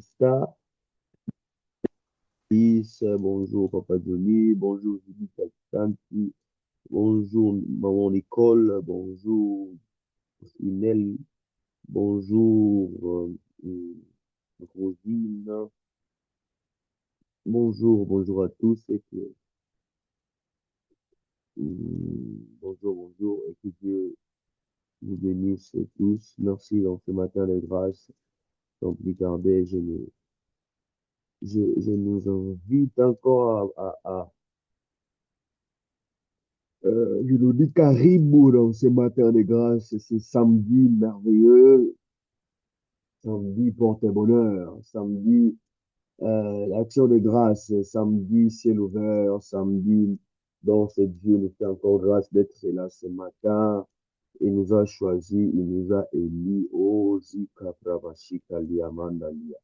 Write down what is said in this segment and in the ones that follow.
Ça, Fils, bonjour Papa Johnny, bonjour Judith Alexandre, bonjour Maman Nicole, bonjour Inel, bonjour Rosine, bonjour à tous et que, bonjour et que Dieu vous bénisse tous. Merci dans ce matin de grâce. Sans plus tarder, je nous invite encore je nous dis caribou dans ce matin de grâce, ce samedi merveilleux, samedi porte-bonheur, samedi action de grâce, samedi ciel ouvert, samedi dont ce Dieu nous fait encore grâce d'être là ce matin. Il nous a choisis, il nous a élis. Oh, Zika Pravashika Liamandalia.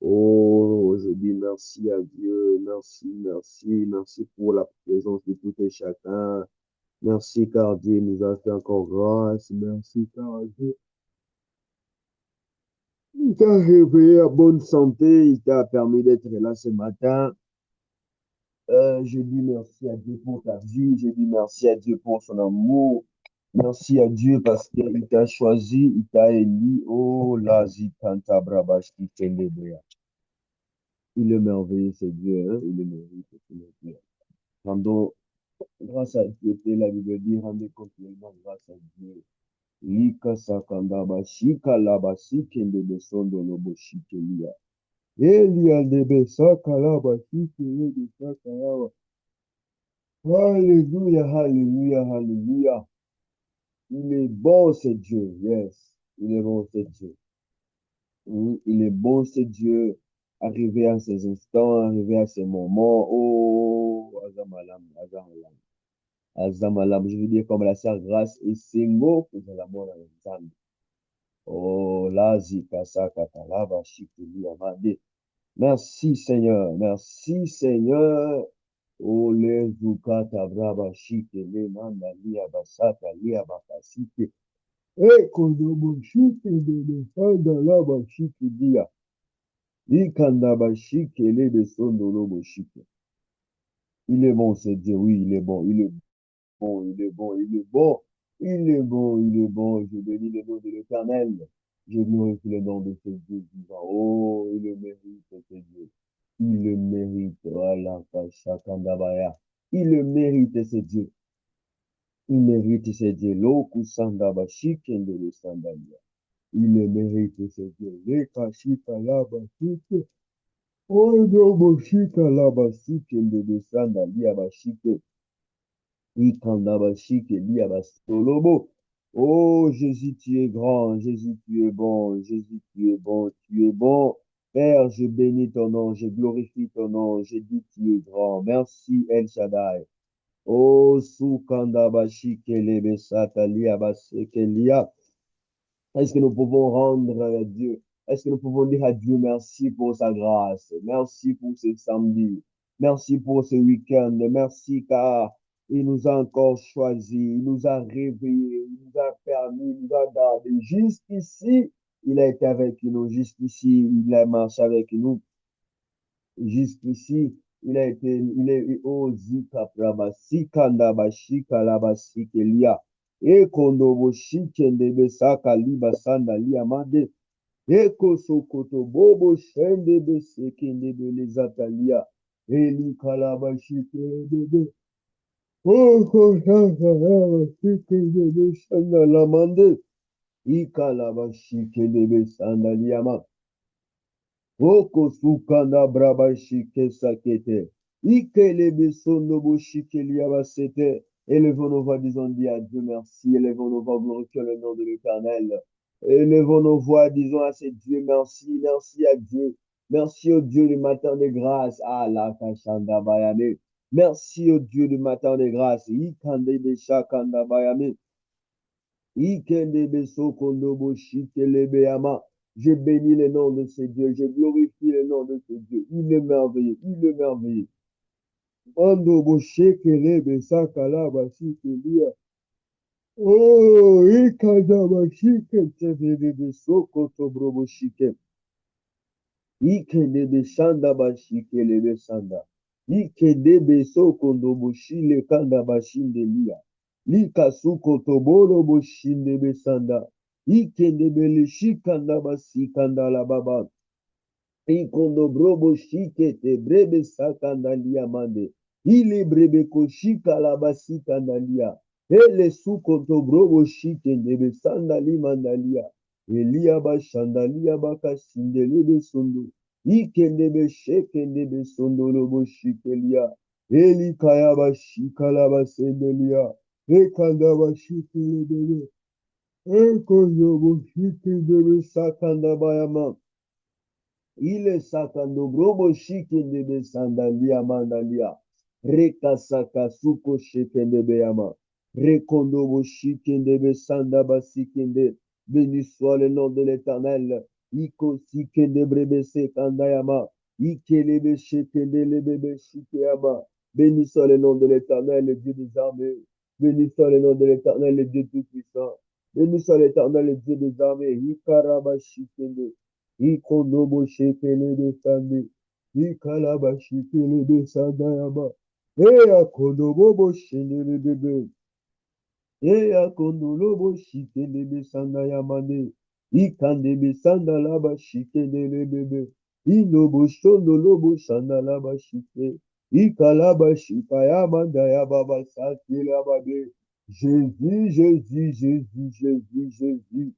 Oh, je dis merci à Dieu, merci pour la présence de tout et chacun. Merci car Dieu nous a fait encore grâce. Merci car Dieu t'a réveillé à bonne santé. Il t'a permis d'être là ce matin. Je dis merci à Dieu pour ta vie. Je dis merci à Dieu pour son amour. Merci à Dieu parce qu'il t'a choisi, il t'a élu. Oh, la zikanta brabashi kendebea. Il est merveilleux, c'est Dieu. Hein? Il est merveilleux, c'est Dieu. Rendons grâce à Dieu. La Bible dit, rendez continuellement grâce à Dieu. Lika sakanda bashika la basike de sondo lo boshike lia. Elia de besaka la basike le de saka yawa. Alléluia, alléluia, alléluia. Il est bon, c'est Dieu. Yes. Il est bon, c'est Dieu. Oui, il est bon, c'est Dieu. Arrivé à ces instants, arrivé à ces moments. Oh, Azamalam, Azamalam. Azamalam, je veux dire comme la sœur Grâce et Sengo, que j'ai la mort dans les âmes. Oh, là, zikasa katalaba shikili amade. Merci Seigneur, merci Seigneur. Oh, les zukata braba shikele manda lia basata lia bakasike. E kodobo shikele de fanda laba shikilia. Ikanda ba shikele de sondolobo shike. Il est bon, c'est Dieu, oui, il est bon, il est bon, il est bon, il est bon, il est bon, il est bon. Je bénis le nom de l'Éternel. Je glorifie le nom de ce Dieu vivant. Oh, il le mérite, ce Dieu. Il le mérite. Voilà, Kashakandabaya. Il le mérite, ce Dieu. Il mérite, ce Dieu. Lokusandaba, Shikende le Sandalia. Il le mérite, ce Dieu. Lekashika laba, Shike. Oh, Dobo, Shika laba, Shikende le Sandalia, Bashike. Oh Jésus, tu es grand, Jésus, tu es bon, Jésus, tu es bon, tu es bon. Père, je bénis ton nom, je glorifie ton nom, je dis tu es grand. Merci El Shaddai. Oh Sukandabashike Lebesatalia Basekelia. Est-ce que nous pouvons rendre à Dieu, est-ce que nous pouvons dire à Dieu merci pour sa grâce, merci pour ce samedi, merci pour ce week-end, merci car il nous a encore choisis, il nous a réveillés, il nous a permis, il nous a gardés. Jusqu'ici, il a été avec nous, jusqu'ici, il a marché avec nous, jusqu'ici, il est, oh, zika prabasi, kanda bashi, kalabasi, kelia, e kondo boshi, kende besaka, liba sanda, liamade, e koso koto bobo, shende bese, kende bele zatalia, e li kalabashi, kende, oh, kosa, kalabashi, kende besanda, lamande, i kalabashi, kende besanda, liama, Oko sukanda braba shike sakete. Ike lebe sono bo shike liabasete. Élevons nos voix, disons dit à Dieu merci. Élevons nos voix, glorifions le nom de l'Éternel. Élevons nos voix, disons à ce Dieu merci. Merci à Dieu. Merci au Dieu du matin de grâce. Ah la kashanda bayame. Merci au Dieu du matin de grâce. Ikande de shakanda bayame. Je bénis le nom de ce Dieu, je glorifie le nom de ce Dieu. Il est merveilleux, il est merveilleux. Mando boshekele besakala basikelia. Oh, ikada bashike tebebe besoko tobro boshike. Ikendebe shanda bashikelebe sanda. Ikedebe sokondo boshile kanda bashindelia. Likasuko toboro boshindebe sanda. Ikendebe lishikanda basikanda la baba. Ikondo brobo shikete brebe sakandalia mande. Ile brebe koshika la basikandalia. Ele sukoto brobo shikendebe sandali mandalia. Elia bashandalia bakasindelebe sondo. Ikendebe shekendebe sondo lobo shikelia. Eli kaya bashikala basendelia. Ekanda bashikelebe. Ekondo boshikendebe sakanda bayama. Ile sakando brobo shikende be sandalia mandalia. Reka saka suko shikende be yama. Rekondo bo shikende be sanda basikende. Béni soit le nom de l'Éternel. Iko sikende brebe sekanda yama. Ikele be shikende le bebe shikeyama. Béni soit le nom de l'Éternel, le Dieu des armées. Béni soit le nom de l'Éternel, le Dieu tout-puissant. Béni soit l'Éternel, le Dieu des armées. Ikaraba shikende. Ikonobo shekele de sande. Ikalaba shekele de sandayama. Eya konobo bo shenele bebe. Eya konolobo shekele de sandayamane. Ikande be sandalaba shekele bebe. Inobo shonolobo sandalaba shike. Ikalaba shikayama dayababa sakila babe. Jésus, Jésus, Jésus, Jésus, Jésus.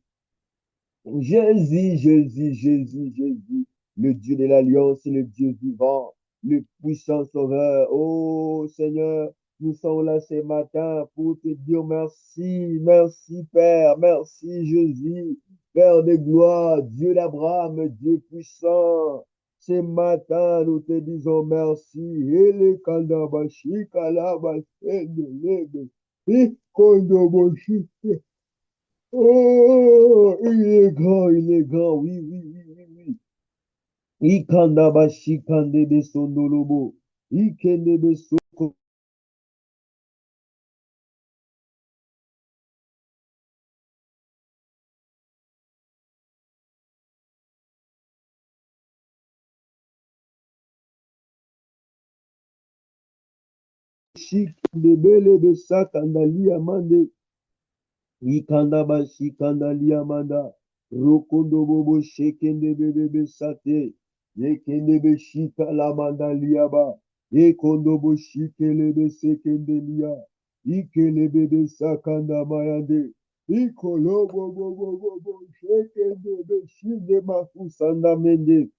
Jésus, Jésus, Jésus, Jésus, le Dieu de l'Alliance, le Dieu vivant, le puissant Sauveur. Oh Seigneur, nous sommes là ce matin pour te dire merci, merci Père, merci Jésus, Père de gloire, Dieu d'Abraham, Dieu puissant. Ce matin, nous te disons merci. Ele kandabashi kalabase de lebe. Ikondoboshi. Oh, il est grand, oui, oui, oui, oui, oui. Ikandaba shikandebe sondolobo. Ikendebe soko shikandebe lebe sakandali amande. Ikandaba shikandali amanda. Rokondo bobo shekendebe bebe sate. Yekendebe shika lamanda liaba. Ekondobo shikelebe sekendelia. Ikelebe sakanda mayande. Ikolobo bo bo bo bo shekendebe shinde makusanda mende.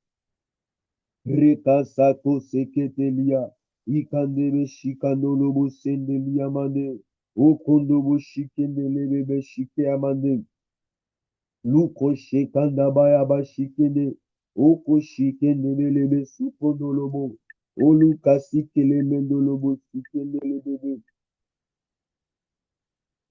Rekasako seketelia. Ikandebe shikandolobo sendelia mande. Okondobo shikendelebe shike amande. Luko shekanda baya bashikende. Oko shikende belebe supondolobo. Oluka sikele mendolobo sikende lebebe.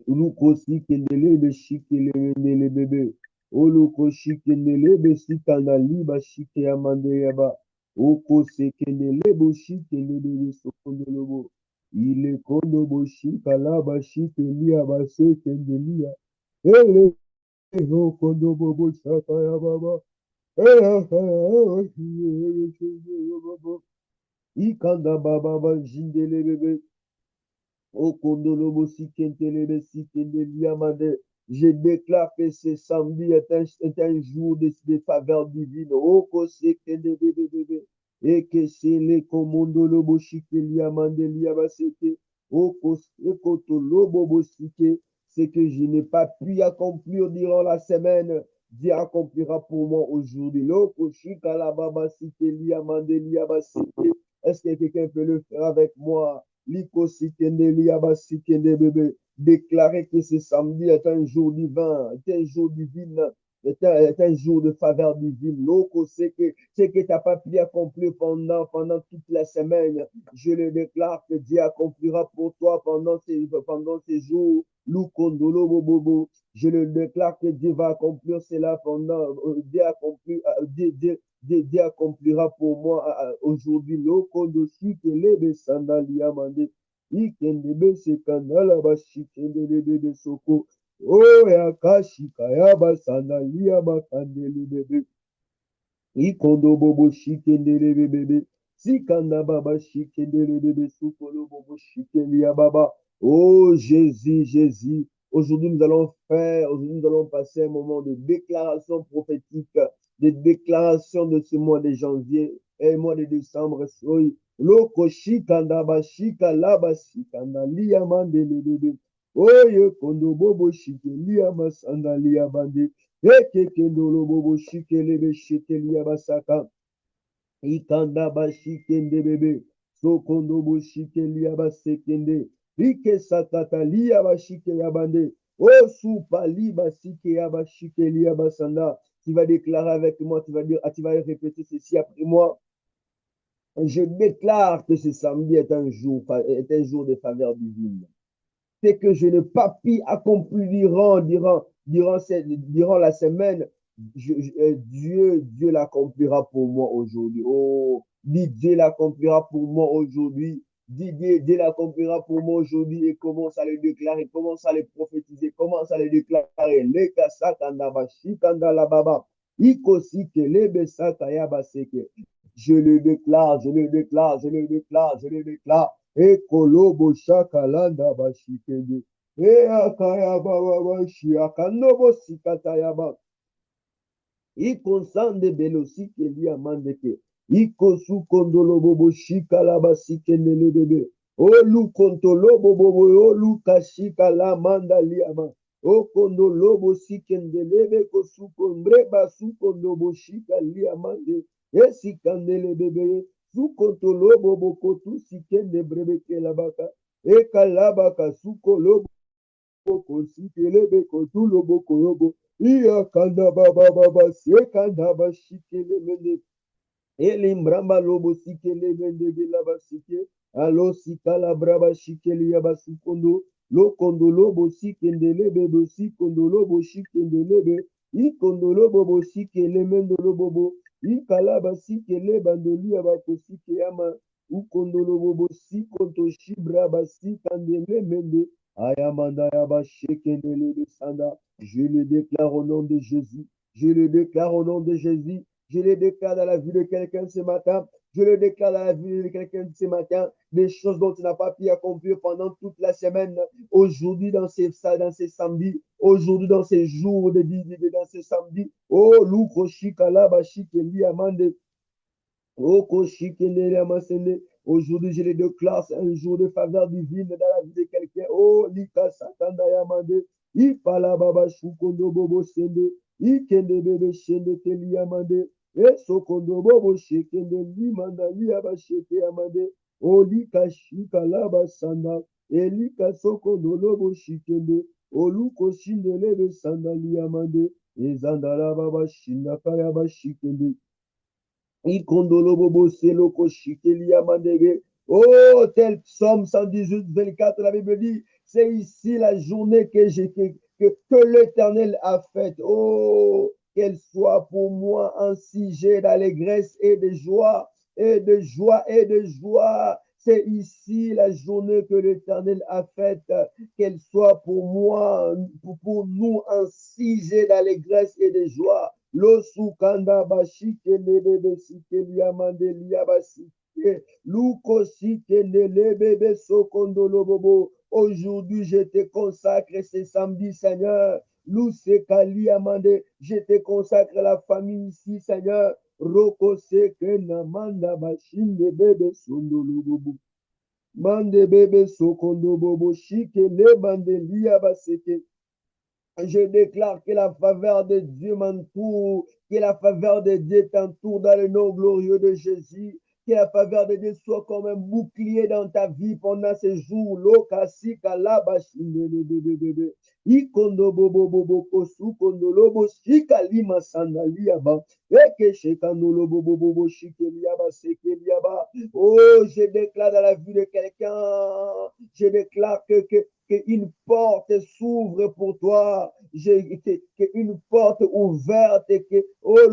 Uluko sikende lebe shikele mendele bebe. Oluko shikende lebe sikanda liba shike amande yaba. Oko sekende lebo shikende lebe supondolobo. Ile kondobo shika laba shike liya basekende liya. Ele kondobo shaka ya baba. Ikanda baba jindele bebe. Okondolobo sikentelebe sikendeliamande. Je déclare que ce samedi est un jour de faveur divine. Oko sekendebe bebe. Et que c'est les commandolobo shikeliamande liabaseke. Oko ekotolobo bosike. C'est que je n'ai pas pu accomplir durant la semaine. Dieu accomplira pour moi aujourd'hui. Loko shikalababa sikeliamande liabaseke. Est-ce que quelqu'un peut le faire avec moi? Liko sikende liaba sikende bébé. Déclarer que ce samedi est un jour divin, est un jour divin, est un jour de faveur divine. Loko, c'est que tu n'as pas pu accomplir pendant toute la semaine. Je le déclare que Dieu accomplira pour toi pendant ces jours. Lukondolo bobo. Je le déclare que Dieu va accomplir cela Dieu accomplira pour moi aujourd'hui. Lokondo shikelebe sandalia mande. Ikendebe sekandala bashikendelebe soko. Oh yakashika yaba sandalia bakandele bebe. Ikondo bobo shikendele bebe. Sikanda baba shikendele bebe. Sukolo bobo shikelia baba. Oh Jésus, Jésus. Aujourd'hui nous allons passer un moment de déclaration prophétique, de déclaration de ce mois de janvier et mois de décembre. Oui. Loko shikanda ba shika laba shikanda liya mandele bebe. Oye kondo bobo shikelia masanda liya bande. Ekekendolo bobo shikelebe shekelia basaka. Ikanda bashikende bebe. Sokondo bo shikelia basekende. Rike sakata liya bashikelia bande. Osu pali basike ya bashikelia basanda. Tu vas déclarer avec moi, tu vas dire, tu vas répéter ceci après moi. Je déclare que ce samedi est un jour de faveur divine. C'est que je n'ai pas pu accomplir durant la semaine. Dieu l'accomplira pour moi aujourd'hui. Oh, dis Dieu l'accomplira pour moi aujourd'hui. Dis Dieu l'accomplira pour moi aujourd'hui et commence à le déclarer, commence à le prophétiser, commence à le déclarer. Le kasakanda bashi kanda la baba. Ikosi ke lebe sakaya baseke. Je le déclare, je le déclare, je le déclare, je le déclare. Ekolobo shakalanda bashikende. E akaya baba bashi akanobo sikatayaba. Ikonsande belosi keli amandeke. Ikosu kondolo bobo shikala basikende lebebe. Olu kontolo bobo olu kashika la manda liama. O kondolo bo sikende lebe kosu kombre basu kondobo shika liamande. Esikande lebebe. Sukontolo bobo kotu sikende brebeke labaka. Ekalabaka sukolo boko sikelebe kotulo boko yobo. Iya kanda baba baba se kanda ba shikele mende. Elimbramba lobo sikele mende bila basike. Alo sikala braba shikele yaba sukondo. Lo kondo lobo sikende lebe bo sikondo lobo shikende lebe. Ikondo lobo bo sikele mendo lobo bo. Ikala ba sikele bandoli yaba kosike yama. Ukondo lobo bo sikonto shibra ba sikande le mende. Ayamanda yaba shikende lebe sanda. Je le déclare au nom de Jésus. Je le déclare au nom de Jésus. Je le déclare dans la vie de quelqu'un ce matin. Je le déclare dans la vie de quelqu'un ce matin. Des choses dont tu n'as pas pu accomplir pendant toute la semaine. Aujourd'hui, dans ces samedis. Aujourd'hui, dans ces jours dans ces samedis. Oh, Louko Shikala Bashikeli Amande. Aujourd'hui, je les déclare, c'est un jour de faveur divine dans la vie de quelqu'un. Oh, Lika Satanda Yamande, Ipala Baba Shukondo Bobo Sende, Ikende Bebe Shende Teli Yamande, Sokondo Bobo Shekende Limanda Liaba Sheke Yamande, Oh, Lika Shika Laba Sanda, Elika Sokondo Lobo Shikende, Oluko Shinde Lebe Sanda Liamande, Ezandala Baba Shinda Kayaba Shikende. Ikondolo bobo selo koshikelia mandege. Oh, tel psaume 118, 24, la Bible dit, c'est ici la journée que l'Éternel a faite. Oh, qu'elle soit pour moi un sujet d'allégresse et de joie, et de joie, et de joie. C'est ici la journée que l'Éternel a faite, qu'elle soit pour moi, pour nous, un sujet d'allégresse et de joie. Losu kanda bashike lebebe sike liamande liabasike. Luko sike lebebe sokondo lobobo. Aujourd'hui, je te consacre ce samedi, Seigneur. Luce kali amande, je te consacre la famille ici, Seigneur. Roko seke na manda bashinde bebe sondo lobobo. Mande bebe sokondo bobo shike le bande liabasike. Je déclare que la faveur de Dieu m'entoure, que la faveur de Dieu t'entoure dans le nom glorieux de Jésus, que la faveur de Dieu soit comme un bouclier dans ta vie pendant ces jours. Lokasi kalabashinde bebe. Ikondo bobo bobo kosu kondo lobo shika lima sandali yaba. Eke shekando lobo bobo bobo shike liaba seke liaba. Oh, je déclare dans la vie de quelqu'un, je déclare qu'une porte s'ouvre pour toi, qu'une porte ouverte, que oh,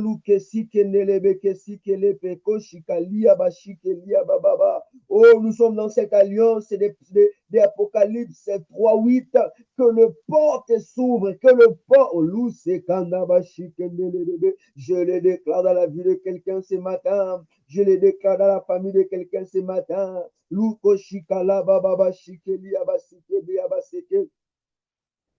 Oh, nous sommes dans cette alliance des Apocalypse 3:8, que le porte s'ouvre, que le porte, je le déclare dans la vie de quelqu'un ce matin, je le déclare dans la famille de quelqu'un ce matin.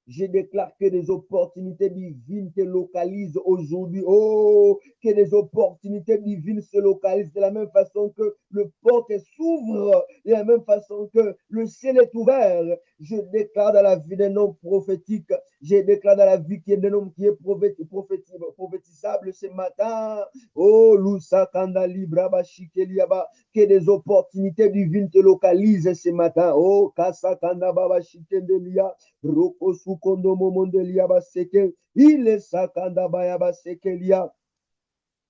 Je déclare que des opportunités divines te localisent aujourd'hui. Oh, que des opportunités divines se localisent de la même façon que le porte s'ouvre, de la même façon que le ciel est ouvert. Je déclare dans la vie d'un homme prophétique, je déclare dans la vie d'un homme qui est prophétisable ce matin. Oh, Lusakanda Libraba Shikeliaba, que des opportunités divines te localisent ce matin. Oh, Kasakanda Baba Shikelia. Roko sukondo momondelia baseke, ile sakanda baya basekelia.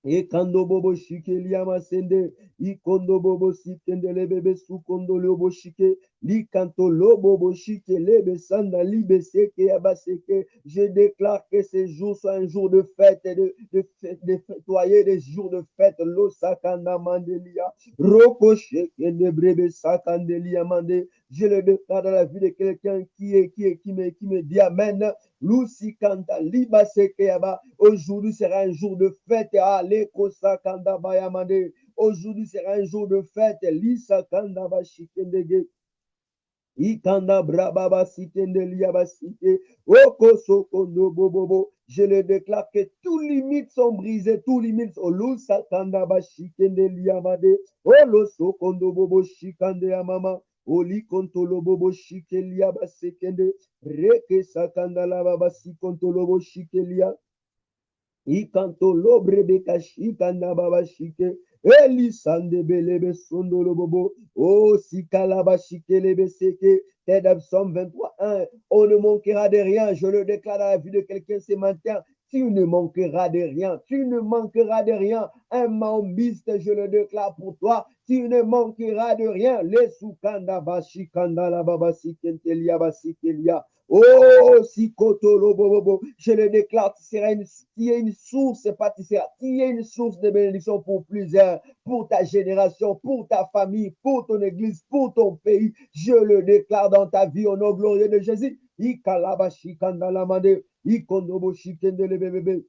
Ekando bobo shikelia masende, ikondo bobo sikende lebebe sukondo lobo shike, likanto lobo shike lebe sanda libe seke abaseke. Je déclare que ces jours sont un jour de fête, de fêtoyer des jours de fête. Lo sakanda mandelia, roko shekende brebe sakandelia mande. Je le déclare dans la vie de quelqu'un qui me dit amen. Lucy Kanta Liba Sekeyaba. Aujourd'hui sera un jour de fête. Aleko Kanda Bayamande. Aujourd'hui sera un jour de fête. Lisa Kanda Bashikendege. Ikanda Brababa Sikende Liaba Sike. Oko Sokondo Bobobo. Je le déclare que tous limites sont brisées. Tous limites. Olusa Kanda Bashikende Liamade. Olo Sokondo Bobo Shikande Amama. Oli kontolo bobo shikelia basekende reke sakanda la baba si kontolo bobo shikelia ikantolo brebe kashikanda baba shike eli sande belebe sondolo bobo oh sikala bashikelebe seke. Psalm 23:1. On ne manquera de rien. Je le déclare dans la vie de quelqu'un ce matin. Tu ne manqueras de rien. Tu ne manqueras de rien. Un maombiste, je le déclare pour toi. Tu ne manqueras de rien. Les soukanda bashikanda la baba sikentelia basikelia. Oh, si kotolo bobo, je le déclare, tu es une source, tu es une source de bénédiction pour plusieurs, pour ta génération, pour ta famille, pour ton église, pour ton pays. Je le déclare dans ta vie au nom glorieux de Jésus. Ikalabashikanda la mande, ikondobo shikende le bébé.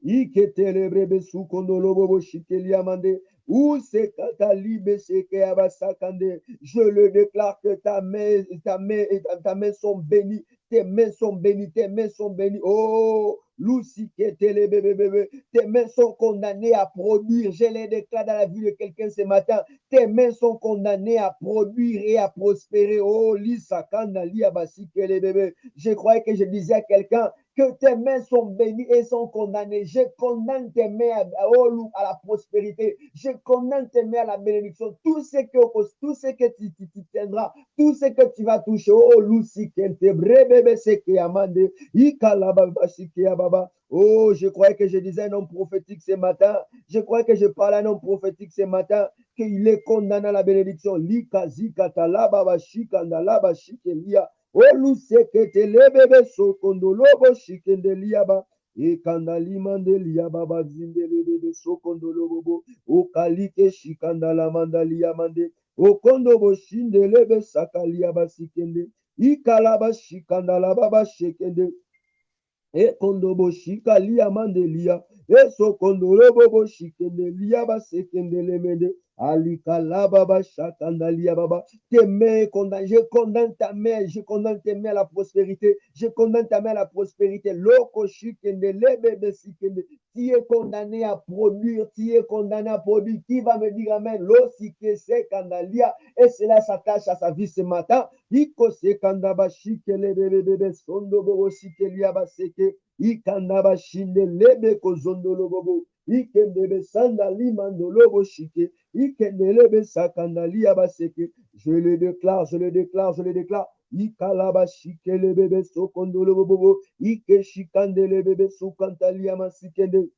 Iketele brebe sukondo bobo shikelia mande. Où c'est Katalibe seke abasakande. Je le déclare que ta main sont bénies. Tes mains sont bénies, tes mains sont bénies. Oh, Lucy Ketele bébé. Tes mains sont condamnées à produire. Je les déclare dans la vie de quelqu'un ce matin. Tes mains sont condamnées à produire et à prospérer. Oh, Lisa Kanda Liabasikele bébé. Je croyais que je disais à quelqu'un que tes mains sont bénies et sont condamnées. Je condamne tes mains à la prospérité. Je condamne tes mains à la bénédiction. Tout ce que tu tiendras, tout ce que tu vas toucher. Oh, Lucy, bébé, c'est qui amande. Oh, je croyais que je disais un homme prophétique ce matin. Je croyais que je parlais à un homme prophétique ce matin, qu'il est condamné à la bénédiction. Lika zika talaba bashikanda laba shikelia. Olu sekete lebebe sokondo lobo shikende liaba. Ekanda limande liaba bazinde lebebe sokondo lobo. Okalike shikanda la manda liamande. Okondo bo shinde lebe sakalia basikende. Ikalaba shikanda la baba shekende. Ekondo bo shikalia mande lia. Sokondo lobo bo shikende liaba sekende lemende. Alikalababa shakandalia baba. Tes mains condamnées, je condamne ta main, je condamne tes mains à la prospérité, je condamne ta main à la prospérité. Loko shikende lebebe sikende. Tu es condamné à produire, tu es condamné à produire. Qui va me dire amen? Lo sike se kandalia. Et cela s'attache à sa vie ce matin. Iko se kandaba shikele bebe sondo bobo sikelia baseke. Ikandaba shinde lebe kozondo lobobo. Ikendebe sandali mandolobo shike. Ikendelebe sakandali abaseke. Je le déclare, je le déclare, je le déclare. Ikalaba shikele bebe sokondolo bobo. Ike shikandele bebe sukantali amasikende.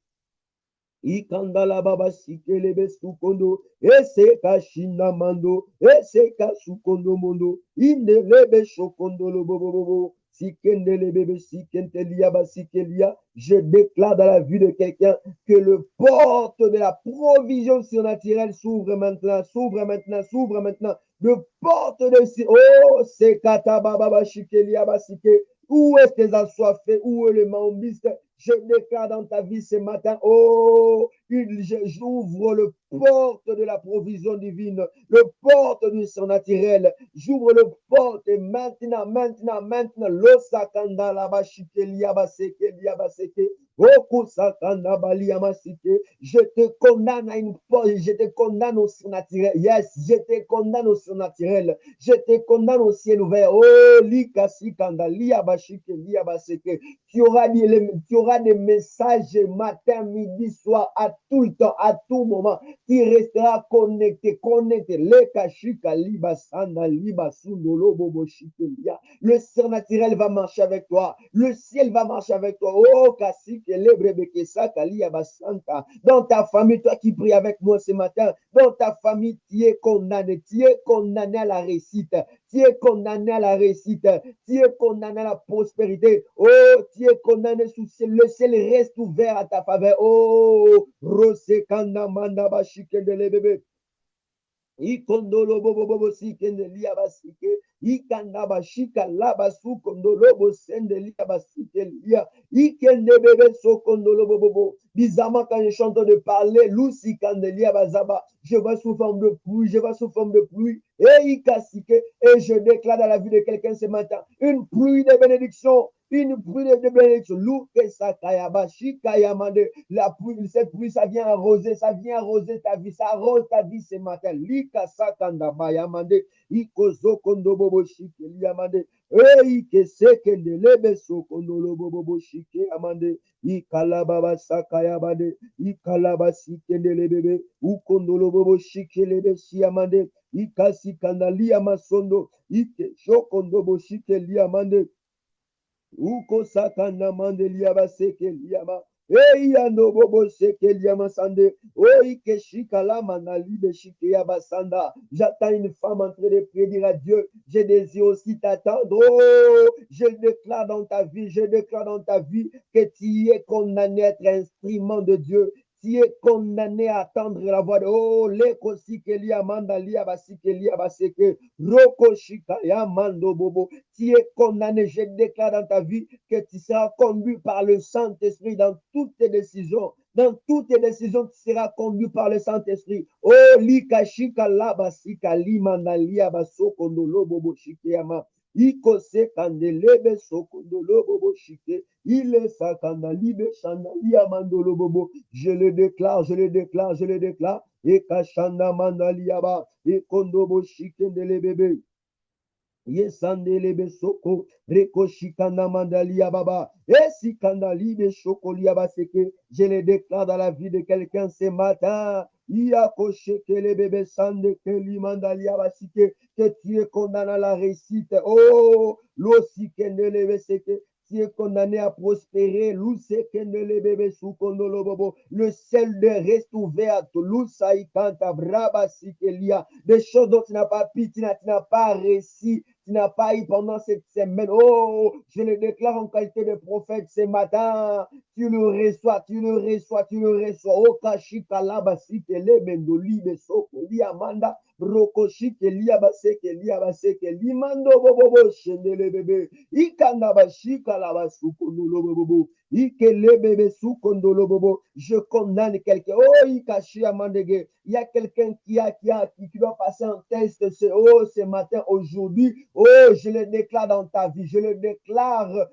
Ikandala baba sikelebe sukondo. Ese kashinda mando. Ese kasukondo mondo. Indelebe shokondo lobo bobo. Je déclare dans la vie de quelqu'un que le porte de la provision surnaturelle s'ouvre maintenant, s'ouvre maintenant, s'ouvre maintenant. Le porte de... Oh, c'est katababa shikelia sike. Où est-ce tes assoiffés? Où est le mambiste? Je déclare dans ta vie ce matin, oh, j'ouvre le porte de la provision divine, le porte du surnaturel. J'ouvre le porte et maintenant, maintenant, maintenant, l'osakanda la bashikelia basekelia baseke. Je te condamne à une porte, je te condamne au surnaturel. Yes, je te condamne au surnaturel. Je te condamne au ciel ouvert. Oh, likasi kanda liabashike liabaseke. Tu auras des messages matin, midi, soir, à tout le temps, à tout moment. Tu resteras connecté, connecté. Lekashika libasanda libasundolo boboshike lia. Le surnaturel va marcher avec toi. Le ciel va marcher avec toi. Oh, kasi. Dans ta famille, toi qui pries avec moi ce matin, dans ta famille, tu es condamné. Tu es condamné à la réussite. Tu es condamné à la réussite. Tu es condamné à la prospérité. Oh, tu es condamné sous le ciel reste ouvert à ta faveur. Oh, Rose Kanda Manda Bashike de bébé. Ikondolo bobo bobo sikende liabasike. Ikanda bashika labasu kondolo bo sende liabasike lia. Ikende bébé so kondolo bobo. Bizarrement, quand je chante de parler, Lucy Candelia Bazaba, je vois sous forme de pluie, je vois sous forme de pluie. Et je déclare dans la vie de quelqu'un ce matin une pluie de bénédiction. Une pluie de bénédiction. La pluie, cette pluie, ça vient arroser ta vie, ça arrose ta vie ce matin. Lika sakanda bayamande, ikozo kondo bobo shike liamande, ike sekende lebe so kondo lobo bobo shike amande, ikalababa sakayabade, ikalaba sikende lebebe, ukondo lobo bobo shike lebe siamande, ikasi kanda liamasondo, ike shokondo bobo shike liamande. Uko sakana mande liaba seke liaba. Eyando bobo seke liama sande. Oike shikala manali de shike yaba sanda. J'attends une femme en train de prédire à Dieu. Je désire aussi t'attendre. Oh, je déclare dans ta vie, je déclare dans ta vie que tu es condamné à être instrument de Dieu. Tu es condamné à attendre la voix de oh, leko sikelia manda liaba sikelia baseke. Roko shikaya mando bobo. Tu es condamné, je déclare dans ta vie que tu seras conduit par le Saint-Esprit dans toutes tes décisions. Dans toutes tes décisions, tu seras conduit par le Saint-Esprit. Oh, likashika labasika limandalia basokondolo bobo shikeyama. Iko sekandelebe sokondolo bobo shike. Il est sakandalibe chandalia mandolo bobo. Je le déclare, je le déclare, je le déclare. Et kashanda mandaliaba. Et kondobo shikendele bébé. Yesandelebe soko reko shikanda mandalia baba esi kandalibe shoko liaba seke. Je le déclare dans la vie de quelqu'un ce matin. Iako shekele bébé sande keli mandalia basike que tu es condamné à la réussite. Oh, l'osi kendelebe seke. Tu es condamné à prospérer. Le ciel de reste ouvert. Des choses dont tu n'as pas pu, tu n'as pas réussi, tu n'as pas eu pendant cette semaine. Oh, je le déclare en qualité de prophète ce matin. Tu le reçois, tu le reçois, tu le reçois. Oh, kashika labasi kele mendoli besoko liamanda. Rokoshi kelia baseke lia baseke limando bobo shendele bébé. Ikanda bashika la basukondolo bobo. Ikele bébé sukondolo bobo. Je condamne quelqu'un. Oh, ikashi amandege. Il y a quelqu'un qui doit passer un test ce matin, aujourd'hui. Oh, je le déclare dans ta vie. Je le déclare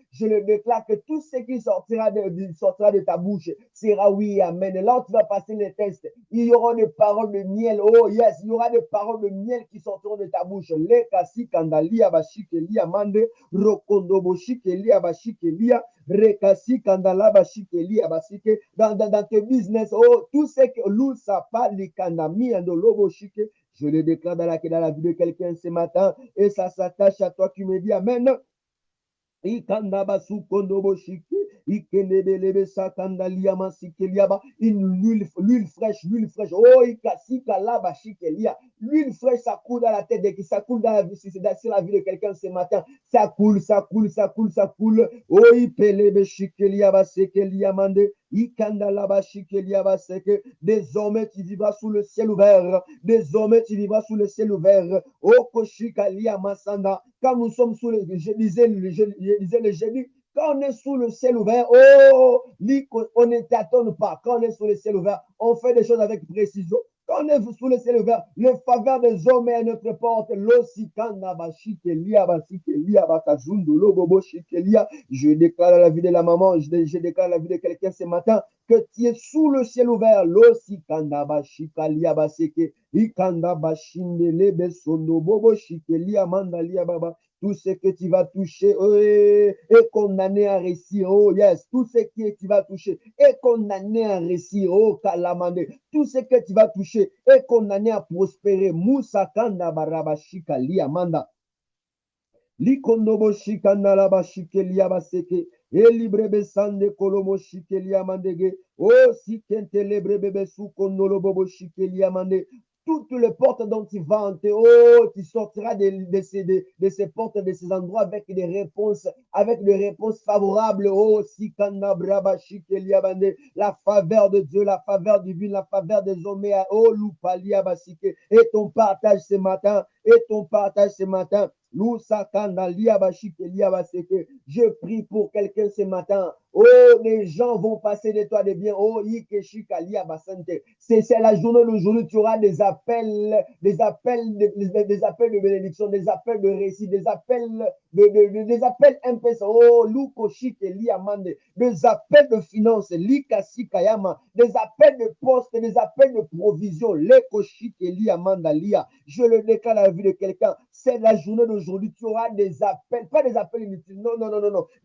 que tout ce qui sortira de ta bouche sera oui, amen. Et là, tu vas passer les tests. Il y aura des paroles de miel. Oh, yes, il y aura des paroles de miel qui sortiront de ta bouche. Le kasi kandali abashike lia mande, rokondo boshike lia abashike lia, rekasi kandala bashike lia abashike. Dans tes business, oh, tout ce que l'ou ça parle, les kanami andolo boshike. Je le déclare dans la vie de quelqu'un ce matin et ça s'attache à toi qui me dis amen. Ikanda basu kondo boshike. Ikelebelebe sakandalia masikeliaba. Une l'huile fraîche, l'huile fraîche. Oh, ikasika laba shikelia. L'huile fraîche, ça coule dans la tête de qui, ça coule dans la vie, c'est sur la vie de quelqu'un ce matin. Ça coule, ça coule, ça coule, ça coule. Oh, ipelebe shikeliaba sekelia mande. Ikanda laba shikeliaba seke. Désormais, tu vivras sous le ciel ouvert. Désormais, tu vivras sous le ciel ouvert. Oh, koshikalia masanda. Quand nous sommes sous le, je disais le jeudi, quand on est sous le ciel ouvert, oh, on ne t'attend pas. Quand on est sous le ciel ouvert, on fait des choses avec précision. Quand on est sous le ciel ouvert, le faveur des hommes est à notre porte. Je déclare la vie de la maman, je déclare la vie de quelqu'un ce matin que tu es sous le ciel ouvert. Tout ce que tu vas toucher est condamné à réussir. Oh, yes. Tout ce que tu vas toucher est condamné à réussir. Oh, Kalamande. Tout ce que tu vas toucher est condamné à prospérer. Moussa Kanda Barabashika Liamanda. Likondobo Shikanda Labashike Liabaseke. Elibrebe Sande Kolomo Shike Liamandege. Oh, Sikente Lebrebe Sukonolobo Shike Liamande. Toutes les portes dont tu vas entrer, oh, tu sortiras de ces portes, de ces endroits avec des réponses favorables. Oh, Sikanda Brabashi Keliabande, la faveur de Dieu, la faveur divine, la faveur des hommes, oh, Lupalia Basike, et ton partage ce matin, je prie pour quelqu'un ce matin. Oh, les gens vont passer de toi des biens. Oh, c'est la journée d'aujourd'hui. Tu auras des appels de bénédiction, des appels de récit, des appels impératifs. Oh, des appels de finances, des appels de poste, des appels de provision. Je le déclare à la vie de quelqu'un. C'est la journée d'aujourd'hui. Tu auras des appels, pas des appels inutiles. Non.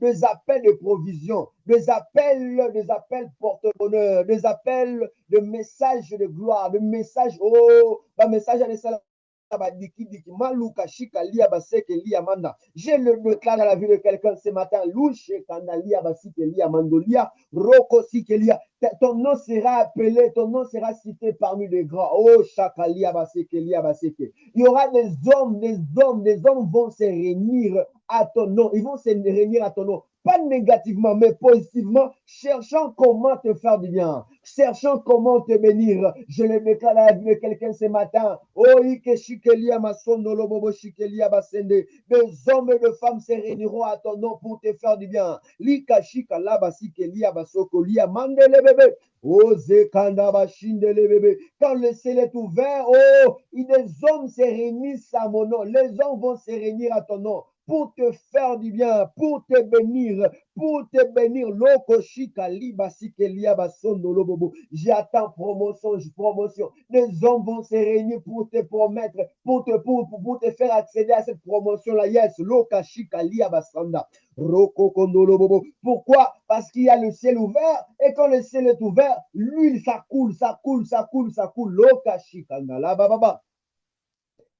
Des appels de provision, des appels porte-bonheur, des appels de messages de gloire, de messages, message à l'essai. Je le déclare à la vie de quelqu'un ce matin. Ton nom sera appelé, ton nom sera cité parmi les grands. Oh, Shakalia Basekelia Baseke. Il y aura des hommes vont se réunir à ton nom. Ils vont se réunir à ton nom. Pas négativement, mais positivement, cherchant comment te faire du bien, cherchant comment te bénir. Je le déclare à la vie de quelqu'un ce matin. Oh, Ikeshikelia Masondolo Bobo Shikelia Basende. Des hommes et de femmes se réuniront à ton nom pour te faire du bien. Likashika Labasikelia Basokolia Mandele bébé. Oh, Zekanda Bashindele bébé. Quand le ciel est ouvert, oh, des hommes se réunissent à mon nom. Les hommes vont se réunir à ton nom pour te faire du bien, pour te bénir. J'attends promotion. Les hommes vont se réunir pour te promettre, pour te faire accéder à cette promotion-là. Yes, Lokashika Liabasanda. Pourquoi? Parce qu'il y a le ciel ouvert, et quand le ciel est ouvert, l'huile, ça coule. Lokashika Baba.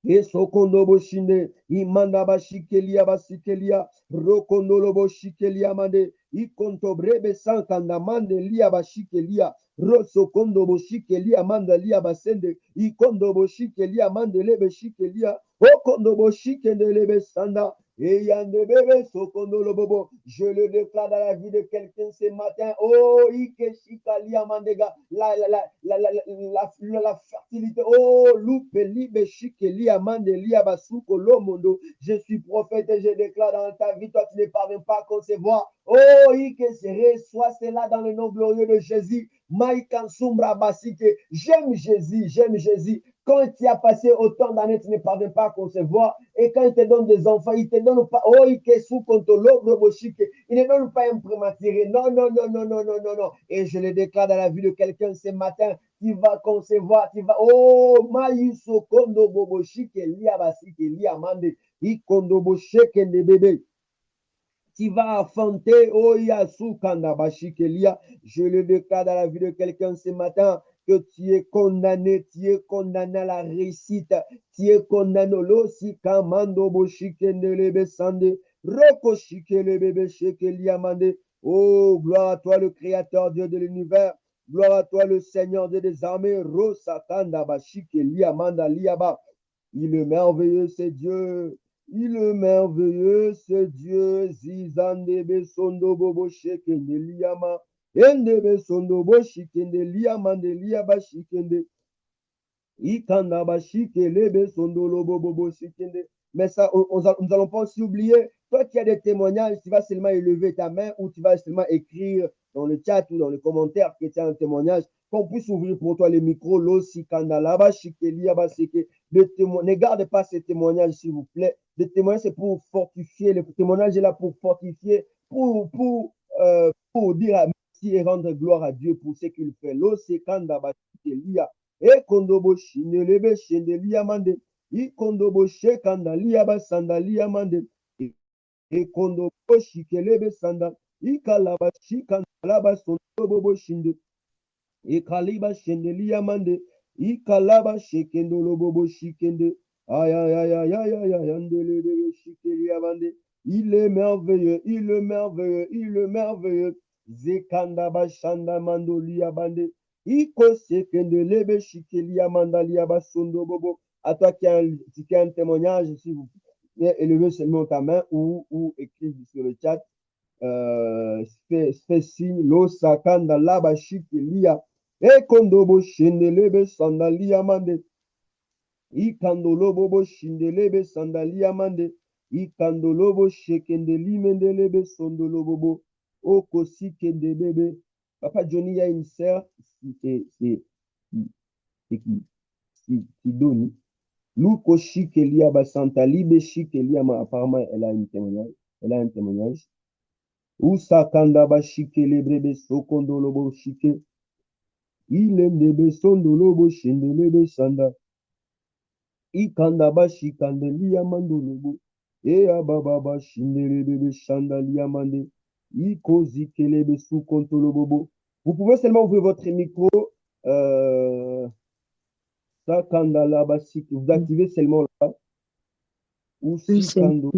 Esokondo boshinde imanda bashikelia basikelia rokondo boshikelia mande ikonto brebe sankanda mande lia bashikelia rosokondo boshikelia manda lia basende ikondo boshikelia mande lebe shikelia okondo boshikende lebe sanda. Et yande bébé sokondo lo bobo, je le déclare dans la vie de quelqu'un ce matin. Oh, ikeshika lia mandega, la fertilité. Oh, loupe libe shike lia mande lia basuko lo mondo. Je suis prophète et je déclare dans ta vie, toi tu ne parviens pas à concevoir. Oh, ikesere, sois cela dans le nom glorieux de Jésus. Maïkansumbra basike. J'aime Jésus. Quand tu as passé autant d'années, tu ne parviens pas à concevoir. Et quand il te donne des enfants, il ne te donne pas, il ne donne pas un prématuré. Non. Et je le déclare dans la vie de quelqu'un ce matin, tu vas concevoir, maïso kondo boboshike lia basike lia mande, ikondo bosheke de bébé. Tu vas affronter, yasu kanda bashike lia. Je le déclare dans la vie de quelqu'un ce matin, que tu es condamné à la réussite, tu es condamné au si kamando boshike nelebe sande, roko shike le bébé sheke liamande, Oh, gloire à toi, le Créateur, Dieu de l'univers. Gloire à toi, le Seigneur, Dieu des armées. Rosakanda Bashike Liamanda Liaba. Il est merveilleux, c'est Dieu. Il est merveilleux, c'est Dieu. Zizandebe Sondo Bobo Shekende Liama. Endebe Sondo Bo Shikende Liamande Liaba Shikende. Mais ça, nous n'allons pas aussi oublier, toi qui as des témoignages, tu vas seulement élever ta main ou tu vas seulement écrire dans le chat ou dans les commentaires que tu as un témoignage, qu'on puisse ouvrir pour toi les micros. Ne garde pas ces témoignages, s'il vous plaît. Les témoignages, c'est pour fortifier. Le témoignage est là pour fortifier, pour dire merci et rendre gloire à Dieu pour ce qu'il fait. E kondobo shinelebe shendelia mande. I kondobo shekandalia basandalia mande. E kondobo shikelebe sanda. I kalaba shikandalaba sondobo shinde. E kaliba shendelia mande. I kalaba shekendolobo shikende. Aïe, aïe, aïe, aïe, aïe, aïe, aïe, andelebe shikelia mande. Il est merveilleux, il est merveilleux, il est merveilleux. Zekanda bashanda mandolia bande. Iko sekende lebe shikelia mandalia basondo bobo. À toi qui a un témoignage, si vous pouvez élever seulement ta main ou écrire sur le chat, fais signe, lo sakanda laba shikelia. E kondobo shendelebe sandalia mande. Ikandolobo shindelebe sandalia mande. Ikandolobo shekendeli mendelebe sondolobo. Oko sikende bebe. Papa Johnny, il y a une sœur, c'est Sidoni. Luko shikelia basanta libe shikelia ma apparemment elle a une témoignage. Elle a un témoignage. Usa kanda ba shikele brebe sokondolobo shike. Ilendebe sondolobo shindelebe sanda. Ikanda ba shikandelia mandolobo. Ea baba shindelebe shandalia mande. Iko zikelebe sukontolobo. Vous pouvez seulement ouvrir votre micro. Ça, Kandala Basik, vous activez seulement là. Ou Oui, si c'est Kando.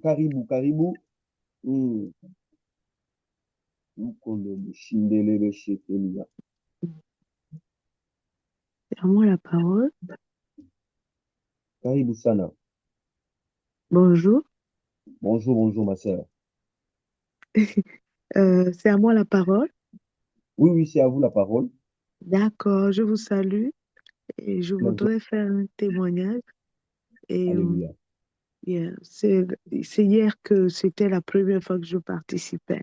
Caribou, Caribou. à moi la parole. Caribou Sana. Bonjour. Bonjour, bonjour, ma sœur. C'est à moi la parole. Oui, oui, c'est à vous la parole. D'accord, je vous salue et je Bonjour. voudrais faire un témoignage. Et Alléluia. yeah, c'est hier que c'était la première fois que je participais.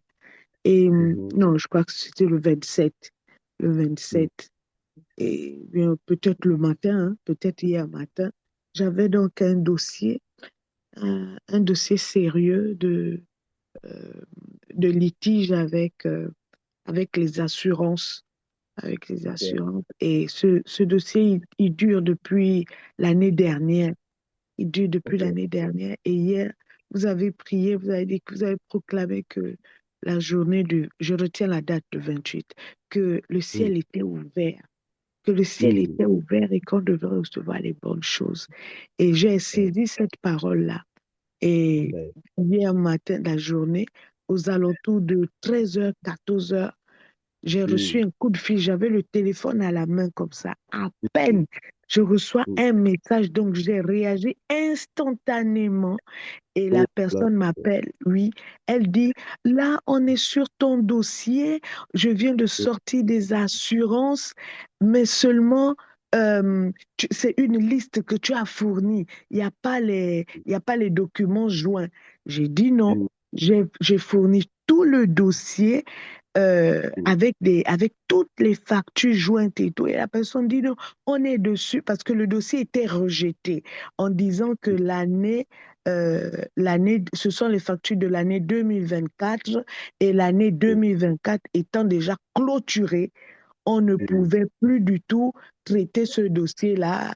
Et non, je crois que c'était le 27. Le 27. Et bien, peut-être le matin, hein, peut-être hier matin, j'avais donc un dossier sérieux euh, de litige avec les assurances. Avec les Ok. assurances. Et ce dossier, il dure depuis l'année dernière. Il dure depuis Ok. l'année dernière. Et hier, vous avez prié, vous avez dit que vous avez proclamé que la journée je retiens la date de 28, que le Mm. ciel était ouvert, que le ciel Mm. était ouvert et qu'on devrait recevoir les bonnes choses. Et j'ai saisi cette parole-là. Et Amen. hier matin, la journée, aux alentours de 13h, 14h, j'ai reçu Mm. un coup de fil, j'avais le téléphone à la main comme ça. À Mm. peine je reçois Mm. un message, donc j'ai réagi instantanément et Oh, la là. personne m'appelle, oui, elle dit, là, on est sur ton dossier, je viens de Mm. sortir des assurances, mais seulement, c'est une liste que tu as fournie, il y a pas les documents joints. J'ai dit non, Mm. j'ai fourni tout le dossier Mm. avec toutes les factures jointes et tout. Et la personne dit non, on est dessus parce que le dossier était rejeté en disant que ce sont les factures de l'année 2024 et l'année 2024 étant déjà clôturée, on ne Mm. pouvait plus du tout traiter ce dossier-là,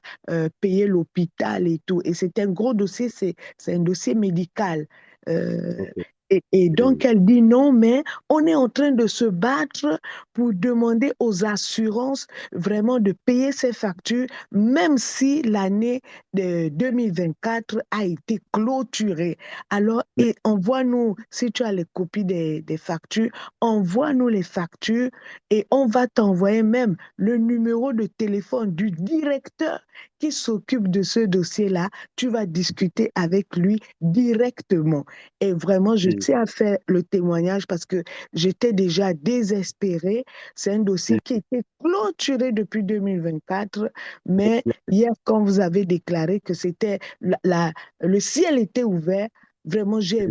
payer l'hôpital et tout. Et c'est un gros dossier, c'est un dossier médical. Euh, Ok. Et donc, elle dit non, mais on est en train de se battre pour demander aux assurances vraiment de payer ces factures, même si l'année de 2024 a été clôturée. Alors, et envoie-nous, si tu as les copies des factures, envoie-nous les factures et on va t'envoyer même le numéro de téléphone du directeur qui s'occupe de ce dossier-là. Tu vas discuter avec lui directement. Et vraiment, je tiens à faire le témoignage parce que j'étais déjà désespérée. C'est un dossier qui était clôturé depuis 2024, mais hier, quand vous avez déclaré que c'était le ciel était ouvert, vraiment, j'ai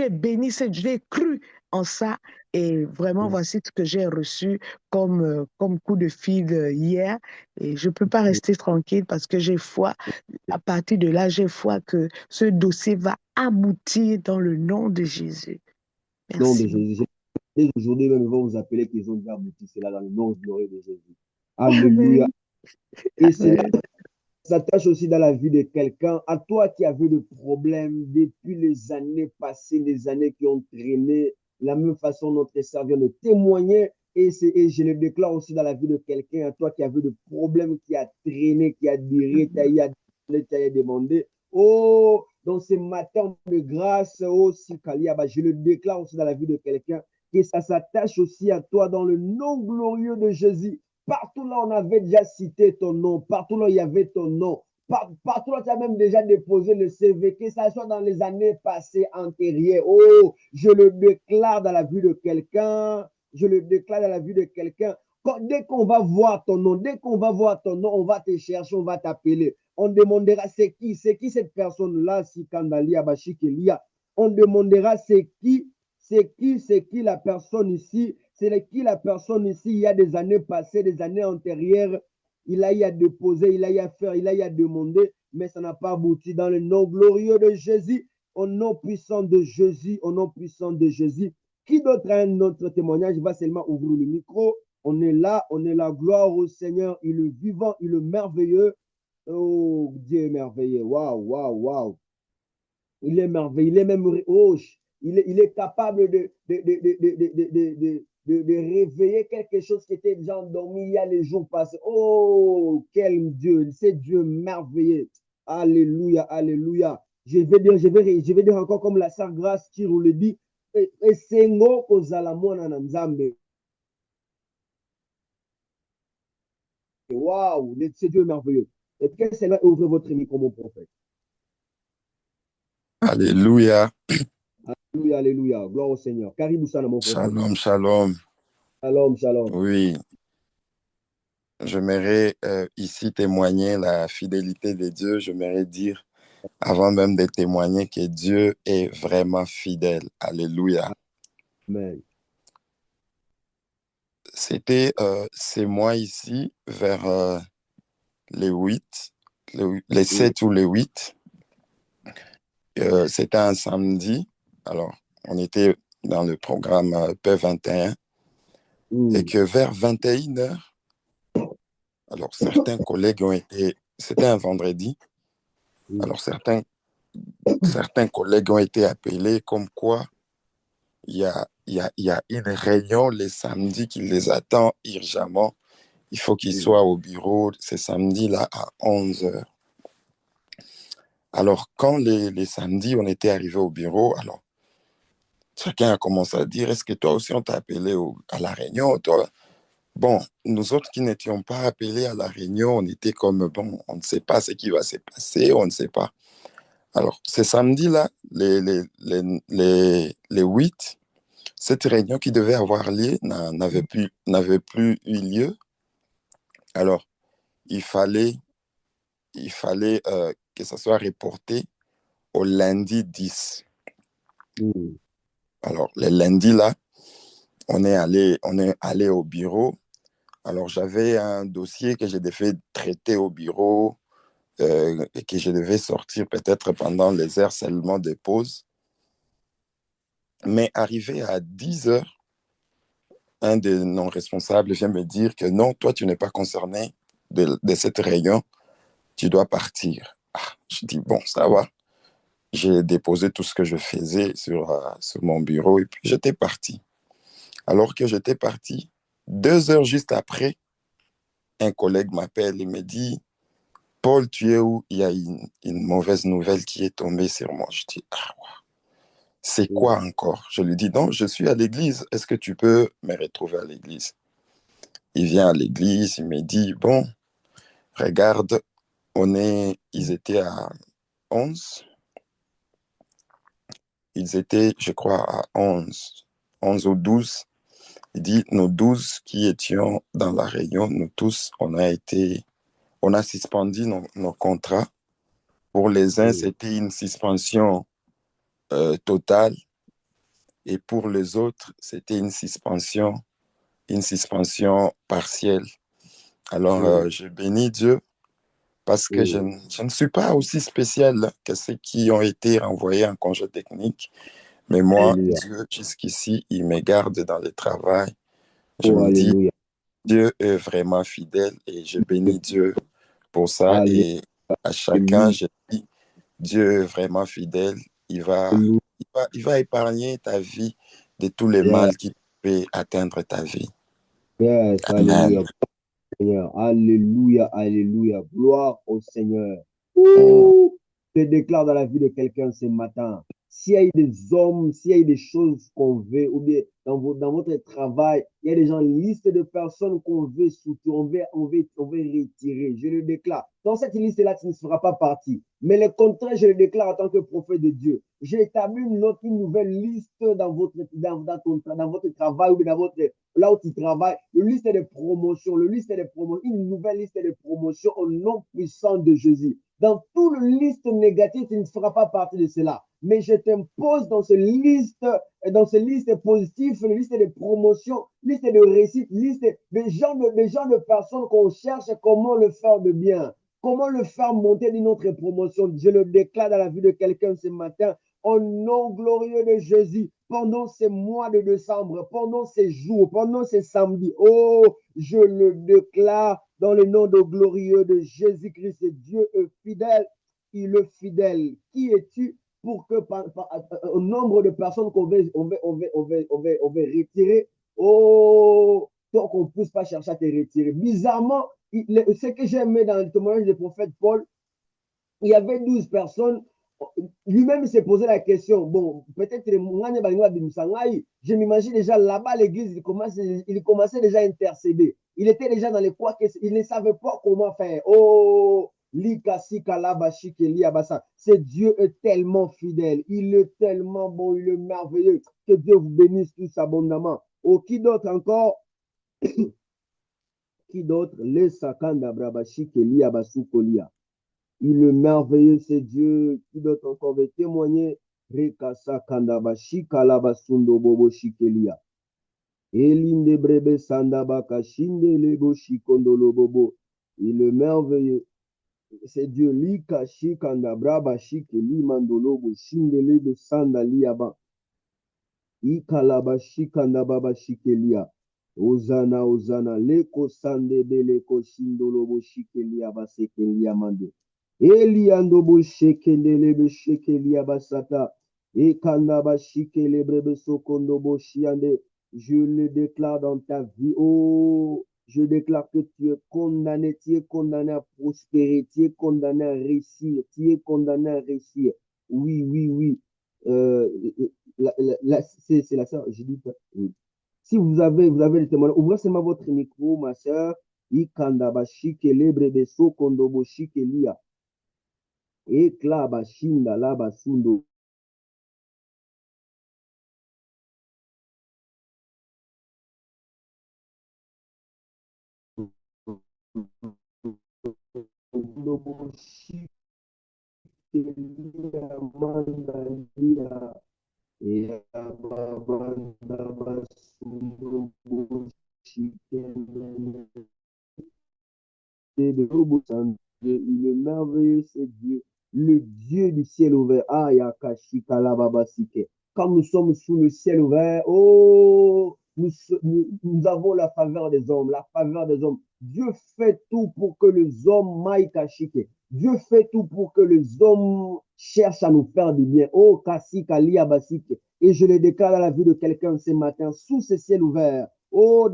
béni, j'ai cru en ça. Et vraiment, voici ce que j'ai reçu comme coup de fil hier. Et je ne peux pas rester tranquille parce que j'ai foi. À partir de là, j'ai foi que ce dossier va aboutir dans le nom de Jésus. Nom de Merci beaucoup. Jésus. Aujourd'hui même, ils vont vous appeler qu'ils ont déjà abouti. C'est là dans le nom glorieux de Jésus. Alléluia. Amen. Et cela Amen. s'attache aussi dans la vie de quelqu'un. À toi qui avais des problèmes depuis les années passées, les années qui ont traîné, la même façon notre sœur vient de témoigner. Et je le déclare aussi dans la vie de quelqu'un, à toi qui avait des problèmes, qui a traîné, qui a duré, qui a demandé. Oh, dans ce matin de grâce, oh, Sikaliaba, je le déclare aussi dans la vie de quelqu'un, que ça s'attache aussi à toi dans le nom glorieux de Jésus. Partout là, on avait déjà cité ton nom. Partout là, il y avait ton nom. Partout là, tu as même déjà déposé le CV, que ça soit dans les années passées, antérieures. Oh, je le déclare dans la vie de quelqu'un. Je le déclare dans la vie de quelqu'un. Dès qu'on va voir ton nom, dès qu'on va voir ton nom, on va te chercher, on va t'appeler. On demandera c'est qui cette personne-là, si Kandali Abashi Kelia. On demandera c'est qui la personne ici, c'est qui la personne ici, il y a des années passées, des années antérieures, il a eu à déposer, il a eu à faire, il a eu à demander, mais ça n'a pas abouti dans le nom glorieux de Jésus, au nom puissant de Jésus, au nom puissant de Jésus. Qui d'autre a un autre témoignage va seulement ouvrir le micro. On est là, gloire au Seigneur, il est vivant, il est merveilleux. Oh, Dieu est merveilleux, waouh, waouh, waouh. Il est merveilleux, il est même, oh, il est capable de réveiller quelque chose qui était déjà endormi il y a les jours passés. Oh, quel Dieu, c'est Dieu merveilleux. Alléluia, alléluia. Je vais dire encore comme la sœur Grâce qui le dit, et c'est ngo kozala mwana na nzambe. Waouh, c'est Dieu merveilleux. Et que cela ouvre votre micro, mon prophète. Alléluia. Alléluia, alléluia. Gloire au Seigneur. Karibu sana, mon prophète. Shalom, shalom. Shalom, shalom. Oui, j'aimerais ici témoigner la fidélité de Dieu. J'aimerais dire, avant même de témoigner, que Dieu est vraiment fidèle. Alléluia. Amen. C'était ces mois ici, vers les 8, les 7 ou les 8. C'était un samedi. Alors, on était dans le programme P21. Et que vers 21h, alors certains collègues ont été, c'était un vendredi, alors certains collègues ont été appelés comme quoi il y a une réunion les samedis qui les attend urgemment. Il faut qu'ils soient au bureau ce samedi-là à 11h. Alors, quand les samedis, on était arrivé au bureau, alors chacun a commencé à dire, est-ce que toi aussi on t'a appelé à la réunion, toi? Bon, nous autres qui n'étions pas appelés à la réunion, on était comme, bon, on ne sait pas ce qui va se passer, on ne sait pas. Alors, ce samedi-là, les 8, cette réunion qui devait avoir lieu n'avait plus eu lieu. Alors, il fallait que ça soit reporté au lundi 10. Alors, le lundi, là, on est allé au bureau. Alors, j'avais un dossier que je devais traiter au bureau et que je devais sortir peut-être pendant les heures seulement de pause. Mais arrivé à 10h, un de nos responsables vient me dire que non, toi, tu n'es pas concerné de cette réunion, tu dois partir. Ah, je dis, bon, ça va. j'ai déposé tout ce que je faisais sur mon bureau et puis j'étais parti. Alors que j'étais parti, 2 heures juste après, un collègue m'appelle et me dit, Paul, tu es où? Il y a une mauvaise nouvelle qui est tombée sur moi. Je dis, ah, c'est quoi encore? Je lui dis, non, je suis à l'église. Est-ce que tu peux me retrouver à l'église? Il vient à l'église, il me dit, bon, regarde, ils étaient à 11. Ils étaient, je crois, à 11 ou 12. Il dit, nous 12 qui étions dans la réunion, nous tous, on a suspendu nos contrats. Pour les uns, c'était une suspension totale et pour les autres, c'était une suspension partielle. Alors, je bénis Dieu parce que je ne suis pas aussi spécial que ceux qui ont été renvoyés en congé technique. Mais moi, Dieu, jusqu'ici, il me garde dans le travail. Je me dis, Dieu est vraiment fidèle et je bénis Dieu pour ça. Et à chacun, je dis, Dieu est vraiment fidèle. Il va épargner ta vie de tous les mal qui peuvent atteindre ta vie. Yes, Amen. alléluia. Seigneur. Alléluia, alléluia. Gloire au Seigneur. Mm. Je déclare dans la vie de quelqu'un ce matin, s'il y a eu des hommes, s'il y a eu des choses qu'on veut, ou bien dans votre travail, il y a des gens, une liste de personnes qu'on veut soutenir, on veut retirer. Je le déclare. Dans cette liste-là, tu ne feras pas partie. Mais le contraire, je le déclare en tant que prophète de Dieu. J'ai établi une nouvelle liste dans votre travail ou bien là où tu travailles. Une liste de promotions, une nouvelle liste de promotions au nom puissant de Jésus. Dans toute liste négative, tu ne feras pas partie de cela. Mais je t'impose dans cette liste positive, une liste de promotion, liste de réussite, liste de gens de personnes qu'on cherche comment le faire de bien, comment le faire monter d'une autre promotion. Je le déclare dans la vie de quelqu'un ce matin, au nom glorieux de Jésus, pendant ces mois de décembre, pendant ces jours, pendant ces samedis. Oh, je le déclare dans le nom de glorieux de Jésus-Christ. Dieu est fidèle, il est fidèle. Qui es-tu pour que au nombre de personnes qu'on veut retirer, oh, tant qu'on ne puisse pas chercher à te retirer. Bizarrement, ce que j'ai mis dans le témoignage du prophète Paul, il y avait 12 personnes. Lui-même s'est posé la question. Bon, peut-être je m'imagine déjà là-bas à l'église, il commençait déjà à intercéder. Il était déjà dans les quoi, il ne savait pas comment faire. Oh, ce Dieu est tellement fidèle, il est tellement bon, il est merveilleux. Que Dieu vous bénisse tous abondamment. Oh, qui d'autre encore? Qui d'autre? Les sakanda brabashi kelia basukolia. Il est merveilleux, c'est Dieu qui doit encore témoigner. Rekasa kandabashi kalabasundo bobo shikelia. Elinde brebe sandabaka shinde lebo shikondolo bobo. Il est merveilleux. C'est Dieu lika shikandabraba shikeli mandolobo shinde lebo sandaliaba. Ikalaba shikandababa shikelia. Ozana ozana leko sande beleko shindolobo shikelia basekelia mande. Eliando bo shekendele be shekelia basata. Ekanda ba shikele brebe sokondo bo shiande. Je le déclare dans ta vie. Oh, je déclare que tu es condamné à prospérer, tu es condamné à réussir, tu es condamné à réussir. Oui, oui, oui. Euh, c'est la sœur, je dis pas. Oui. Si vous avez le témoignage, ouvrez seulement votre micro, ma sœur. Ikanda ba shikele brebe sokondo bo shikelia. Ekla bashinda la basundo. Il est merveilleux, c'est Dieu, le Dieu du ciel ouvert. Ah, yakashika la babasike. Quand nous sommes sous le ciel ouvert, oh, nous avons la faveur des hommes, la faveur des hommes. Dieu fait tout pour que les hommes maillent kashike. Dieu fait tout pour que les hommes cherchent à nous faire du bien. Oh, kasika lia basike. Et je le déclare à la vue de quelqu'un ce matin, sous ce ciel ouvert. Oh,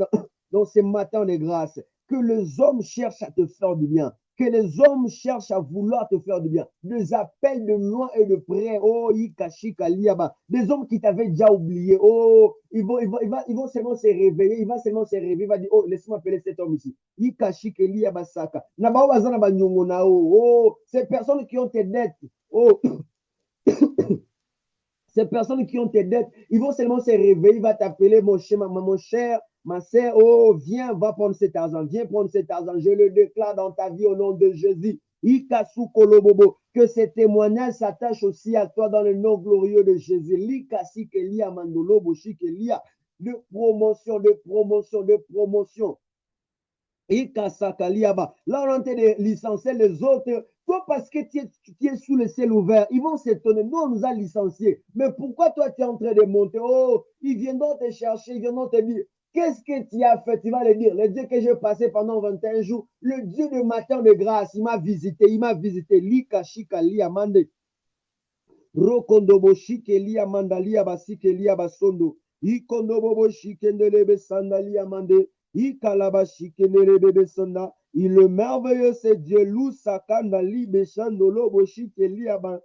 dans ces matins de grâce, que les hommes cherchent à te faire du bien. Que les hommes cherchent à vouloir te faire du bien. Des appels de loin et de près. Oh, Ikashika Liaba. Des hommes qui t'avaient déjà oublié. Oh, ils vont seulement se réveiller. Il va seulement se réveiller. Il va dire, oh, laisse-moi appeler cet homme ici. Ikashika Liaba Saka. Oh, ces personnes qui ont tes dettes. Oh, ces personnes qui ont tes dettes, ils vont seulement se réveiller, il va t'appeler mon cher, ma sœur, oh, viens, va prendre cet argent, viens prendre cet argent. Je le déclare dans ta vie au nom de Jésus. Ikasu Kolobobo, que ces témoignages s'attachent aussi à toi dans le nom glorieux de Jésus. Likasi Kelia Mandolo Boshi Kelia, de promotion, de promotion, de promotion. Là, on est en train de licencier les autres. Toi, parce que tu es sous le ciel ouvert, ils vont s'étonner. Nous, on nous a licenciés. Mais pourquoi toi, tu es en train de monter? Oh, ils viendront te chercher, ils viendront te dire, qu'est-ce que tu as fait? Tu vas le dire, le Dieu que j'ai passé pendant 21 jours, le Dieu de matin de grâce, il m'a visité, il m'a visité. Lika, shika, lia, mande. Rokondobo, shike, lia, mandalia, basike, lia, basondo. Ikondobo, shike, ndelebe, sandalia, mande. Il est merveilleux, c'est Dieu. Lou sakanda li beshandolo boshi keli aban.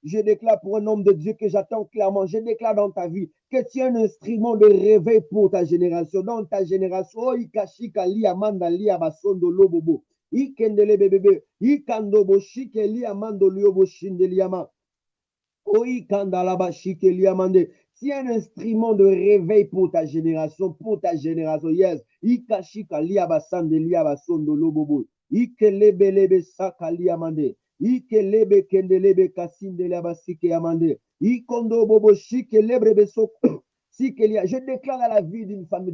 Je déclare pour un homme de Dieu que j'attends clairement. Je déclare dans ta vie que tu es un instrument de réveil pour ta génération. Dans ta génération, oh, ikashika li amanda li abasondo lobobo. Ikendele bebebe. Ikando boshike li amando liobo shinde li ama. Oh, ikanda bashike li amande. Tu es un instrument de réveil pour ta génération, yes. Ikashika liabasande liabasondo lobobo. Ikelebelebe saka liamande. Ikelebe kendelebe kasinde liabasike amande. Ikondo bobo shike lebrebe soko. Je déclare à la vie d'une famille,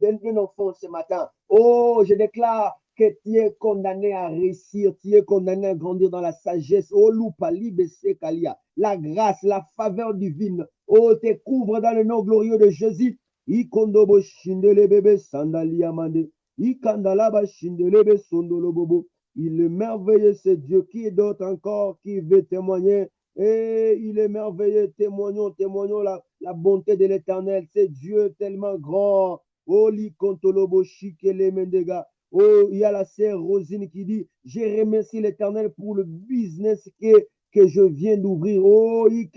d'un enfant ce matin. Oh, je déclare que tu es condamné à réussir, tu es condamné à grandir dans la sagesse. Oh, Loupali Besekalia, la grâce, la faveur divine. Oh, te couvre dans le nom glorieux de Jésus. Ikondobo shindele bebe sandali amande. Ikandalaba shindele sondolo bobo. Il est merveilleux, ce Dieu. Qui est d'autre encore qui veut témoigner? Et il est merveilleux. Témoignons la bonté de l'Éternel. C'est Dieu tellement grand. Oh, likontolobo shikele mendega. Oh, il y a la sœur Rosine qui dit, je remercie l'Éternel pour le business que je viens d'ouvrir. Oh, il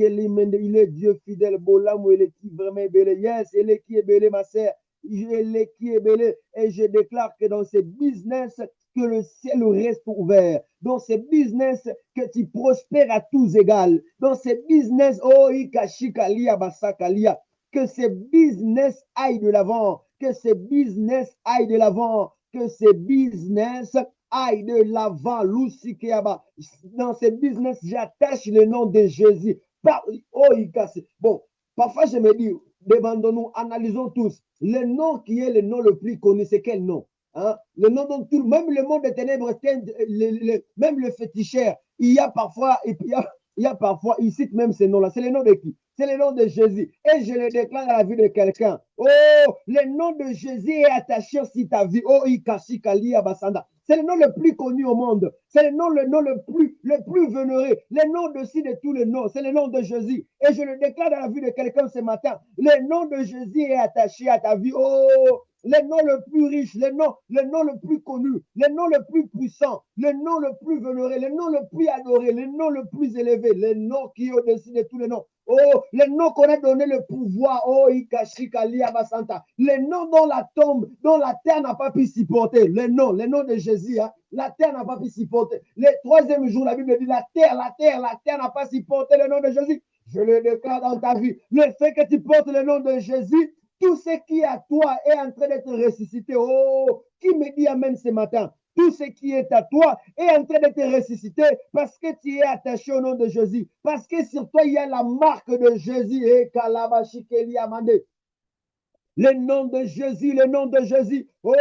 est Dieu fidèle. Bolam, il est qui vraiment belé. Yes, il est qui est belé, ma sœur. Il est qui est belé. Et je déclare que dans ce business, que le ciel reste ouvert. Dans ce business, que tu prospères à tous égales. Dans ce business, oh, ikashikalia basakalia. Que ce business aille de l'avant. Que ce business aille de l'avant. Que ce business aille de l'avant. Dans ce business, j'attache le nom de Jésus. Bon, parfois je me dis, demandons-nous, analysons tous. Le nom qui est le nom le plus connu, c'est quel nom? Hein? Le nom dont tout, même le monde des ténèbres, même le féticheur, il y a parfois, il cite même ce nom-là. C'est le nom de qui? C'est le nom de Jésus. Et je le déclare à la vie de quelqu'un. Oh, le nom de Jésus est attaché sur ta vie. Oh, Ikashikali Abasanda. C'est le nom le plus connu au monde. C'est le nom le plus vénéré. Le nom de tous les noms. C'est le nom de Jésus. Et je le déclare dans la vie de quelqu'un ce matin. Le nom de Jésus est attaché à ta vie. Oh, le nom le plus riche, le nom le plus connu, le nom le plus puissant, le nom le plus vénéré, le nom le plus adoré, le nom le plus élevé, le nom qui est au-dessus de tous les noms. Oh, le nom qu'on a donné le pouvoir. Oh, Ikashika Liabasanta. Le nom dont la tombe, dont la terre n'a pas pu supporter. Le nom de Jésus. Hein. La terre n'a pas pu supporter. Le troisième jour, la Bible dit la terre n'a pas supporté le nom de Jésus. Je le déclare dans ta vie. Le fait que tu portes le nom de Jésus, tout ce qui est à toi est en train d'être ressuscité. Oh, qui me dit amen ce matin? Tout ce qui est à toi est en train d'être ressuscité parce que tu es attaché au nom de Jésus. Parce que sur toi, il y a la marque de Jésus. Et Le nom de Jésus, le nom de Jésus. Oh,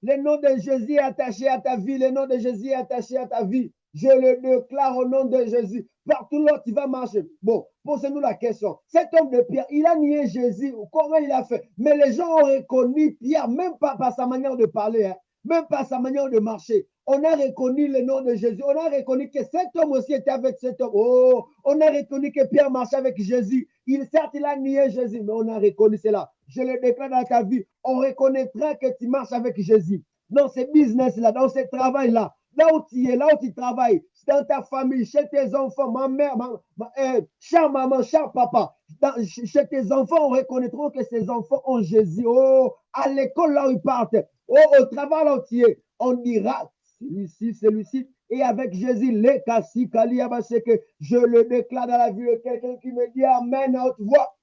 le nom de Jésus est attaché à ta vie. Le nom de Jésus est attaché à ta vie. Je le déclare au nom de Jésus. Partout là, tu vas marcher. Bon, posez-nous la question. Cet homme de Pierre, il a nié Jésus. Comment il a fait? Mais les gens ont reconnu Pierre, même pas par sa manière de parler, hein, même pas sa manière de marcher. On a reconnu le nom de Jésus. On a reconnu que cet homme aussi était avec cet homme. Oh, on a reconnu que Pierre marchait avec Jésus. Certes, il a nié Jésus, mais on a reconnu cela. Je le déclare dans ta vie. On reconnaîtra que tu marches avec Jésus. Dans ce business-là, dans ce travail-là, là où tu es, là où tu travailles, dans ta famille, chez tes enfants, ma mère, chère maman, cher papa, chez tes enfants, on reconnaîtra que ces enfants ont Jésus. Oh, à l'école, là où ils partent, oh, au travail, là où tu es, on dira celui-ci. Et avec Jésus, les kassi, kaliaba, c'est que je le déclare dans la vie de quelqu'un qui me dit Amen à haute voix.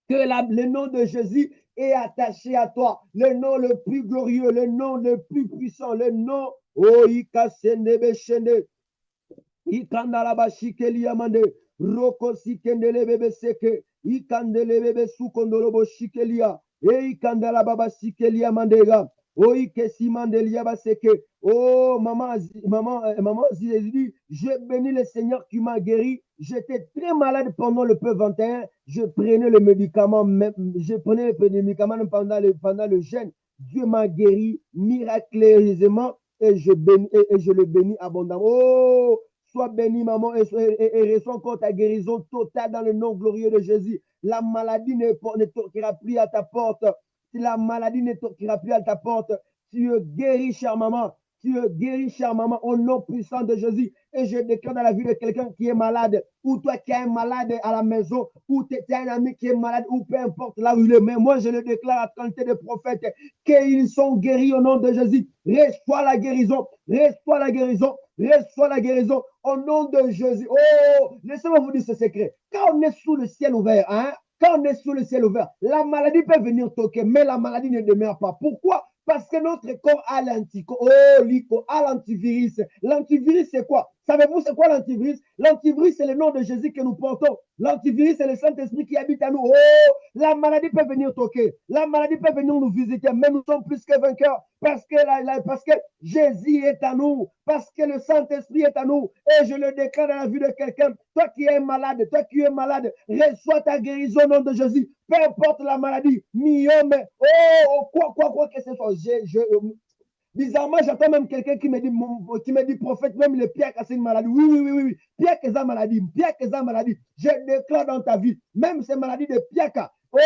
Que le nom de Jésus est attaché à toi. Le nom le plus glorieux, le nom le plus puissant, le nom. Oh, ikasendebe shende. Ikandalaba shikeli amande. Roko sikendele bebe seke. Ikandele bebe sukondolobo shikelia. E ikandalaba shikeli amandega. Oh, oh, maman, je bénis le Seigneur qui m'a guéri. J'étais très malade pendant le P21. Je prenais le médicament, même pendant le jeûne. Dieu m'a guéri miraculeusement et je le bénis abondamment. Oh, sois béni, maman, et reçois encore ta guérison totale dans le nom glorieux de Jésus. La maladie ne toquera plus à ta porte. Si la maladie ne toquera plus à ta porte, tu es guéri, chère maman. Tu es guéri, chère maman, au nom puissant de Jésus. Et je déclare dans la vie de quelqu'un qui est malade, ou toi qui as un malade à la maison, ou tu as un ami qui est malade, ou peu importe là où il est. Mais moi, je le déclare à qualité de prophète, qu'ils sont guéris au nom de Jésus. Reçois la guérison, reçois la guérison, reçois la guérison au nom de Jésus. Oh, laissez-moi vous dire ce secret. Quand on est sous le ciel ouvert, hein, quand on est sous le ciel ouvert, la maladie peut venir toquer, mais la maladie ne demeure pas. Pourquoi? Parce que notre corps a l'antivirus. L'antivirus, c'est quoi? Savez-vous c'est quoi l'antivirus? L'antivirus, c'est le nom de Jésus que nous portons. L'antivirus, c'est le Saint-Esprit qui habite à nous. Oh, la maladie peut venir toquer. La maladie peut venir nous visiter, mais nous sommes plus que vainqueurs parce que Jésus est à nous, parce que le Saint-Esprit est à nous. Et je le déclare dans la vie de quelqu'un. Toi qui es malade, reçois ta guérison au nom de Jésus. Peu importe la maladie, myome, quoi que ce soit. Bizarrement, j'entends même quelqu'un qui me dit, prophète, même le Pierre a une maladie. Oui. Pierre a une maladie. Je déclare dans ta vie, même ces maladies de Pierre, oh,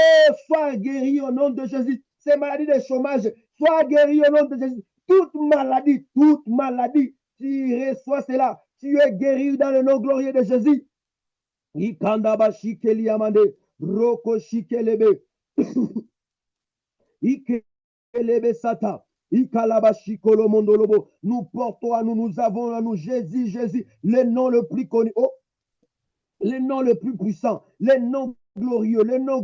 sois guéri au nom de Jésus. Ces maladies de chômage, sois guéri au nom de Jésus. Toute maladie, tu reçois cela. Tu es guéri dans le nom glorieux de Jésus. Ikandaba shikeli amande, roko shikelebe, ikelebe sata, ikalaba shikolo mondolobo. Nous portons à nous, nous avons à nous Jésus, le nom le plus connu, oh, le nom le plus puissant, le nom glorieux, le nom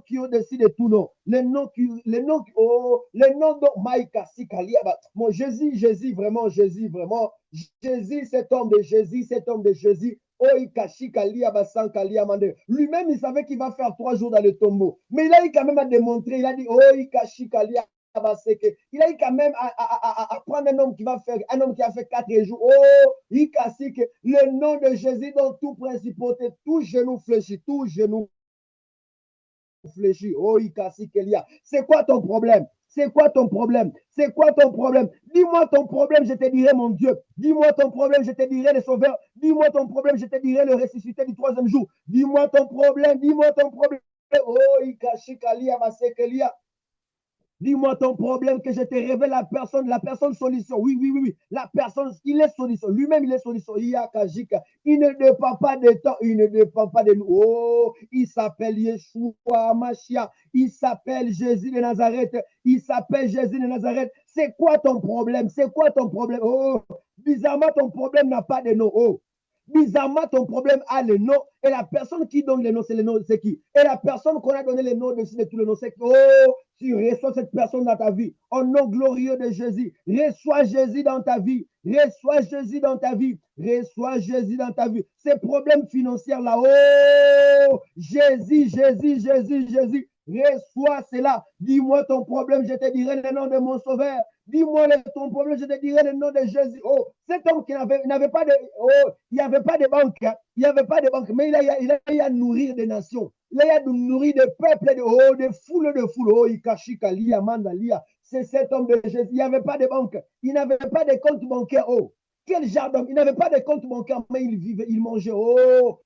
qui est au-dessus de tout nom, le nom de Maïka Sikaliaba. Mon Jésus, vraiment, Jésus, cet homme de Jésus, lui-même, il savait qu'il va faire 3 jours dans le tombeau. Mais il a eu quand même à démontrer, il a dit, il a eu quand même à prendre un homme qui a fait 4 jours. Oh, le nom de Jésus dans tout principauté, tout genou fléchi. Oh, c'est quoi ton problème? Dis-moi ton problème, je te dirai mon Dieu. Dis-moi ton problème, je te dirai le sauveur. Dis-moi ton problème, je te dirai le ressuscité du 3e jour. Dis-moi ton problème. Oh, dis-moi ton problème, que je te révèle la personne solution. Oui. La personne, il est solution. Lui-même, il est solution. Il ne dépend pas de temps, il ne dépend pas de nous. Oh, il s'appelle Yeshua Mashiach. Il s'appelle Jésus de Nazareth. C'est quoi ton problème? Oh, bizarrement, ton problème n'a pas de nom. Oh. Bizarrement, ton problème a le nom. Et la personne qui donne le nom, c'est le nom, c'est qui? Et la personne qu'on a donné le nom dessus de tout le nom, c'est que, oh, tu reçois cette personne dans ta vie. Au nom glorieux de Jésus. Reçois Jésus dans ta vie. Reçois Jésus dans ta vie. Reçois Jésus dans ta vie. Ces problèmes financiers là, oh, Jésus, Jésus, Jésus, Jésus. Reçois cela. Dis-moi ton problème, je te dirai le nom de mon sauveur. Dis-moi ton problème, je te dirai le nom de Jésus. Oh, cet homme qui n'avait pas de, oh, il n'y avait pas de banque, hein. Il n'y avait pas de banque, mais il a nourrir des nations. Il a nourrir des peuples, des foules de foules. Oh, Ikashika, Lia, Mandalia. C'est cet homme de Jésus. Il n'y avait pas de banque. Il n'avait pas de compte bancaire. Oh, quel genre d'homme. Il n'avait pas de compte bancaire, mais il vivait, il mangeait. Oh,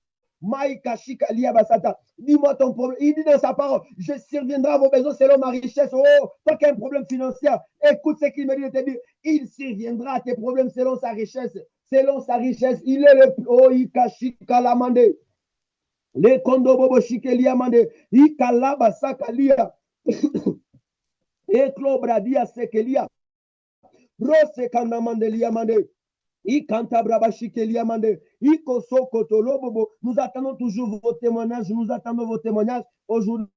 dis-moi ton problème. Il dit dans sa parole, je surviendrai à vos besoins selon ma richesse. Oh, toi qui as un problème financier, écoute ce qu'il me dit de te dire. Il surviendra à tes problèmes selon sa richesse. Selon sa richesse, il est le oh, Ikashika Lamande. Le kondo bobo shikelia mande. Ikalaba sakalia. Eklo bradia sekelia. Rose kanda mandelia mande. Ikanta braba shikelia mande. Ikoso kotolo bobo. Nous attendons toujours vos témoignages. Nous attendons vos témoignages. Aujourd'hui,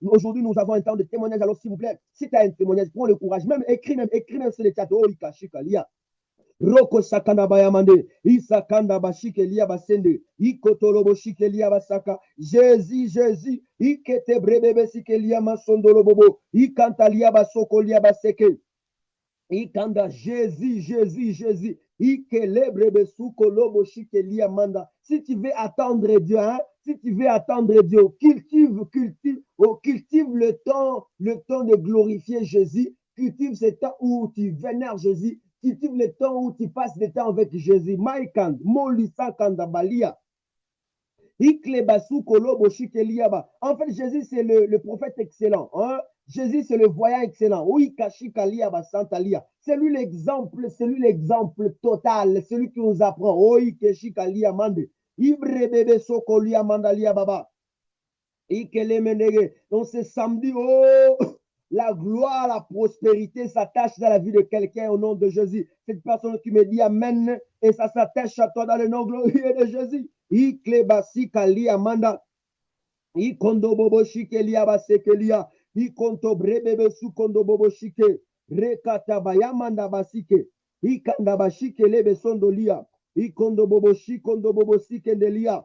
aujourd'hui, nous avons un temps de témoignage. Alors, s'il vous plaît, si tu as un témoignage, prends le courage. Même écris sur le chat. Oh, ikashikalia. Roko sakanda bayamande, isakanda bashikelia basende, ikotolobo shikelia basaka, Jésus, ikete brebebe sikelia masondolo bobo, ikantalia basokolia baseke, ikanda Jésus, ikele brebe sukolobo shikelia manda. Si tu veux attendre Dieu, hein, si tu veux attendre Dieu, cultive le temps de glorifier Jésus, cultive ce temps où tu vénères Jésus. Cultive le temps où tu passes du temps avec Jésus. Maïkand, Molisa Kandabalia. Iklebasu Kolobo Shikeliaba. En fait, Jésus, c'est le prophète excellent. Hein? Jésus, c'est le voyant excellent. Oui, Kashikaliaba Santalia. C'est lui l'exemple total, celui qui nous apprend. Oui, Kashikalia Mande. Ibrebebe Sokolia Mandalia Baba. Ikelemenege. Donc, c'est samedi. Oh! La gloire, la prospérité s'attache dans la vie de quelqu'un au nom de Jésus. Cette personne qui me dit Amen et ça s'attache à toi dans le nom glorieux de Jésus. Iklebasi kali amanda. Ikondo bobo shike liya basekelia. Ikonto brebebe su kondo bobo shike. Rekata bayamanda basike. Ikanda bashike lebe sondolia. Ikondo bobo shikondo bobo sike ndelia.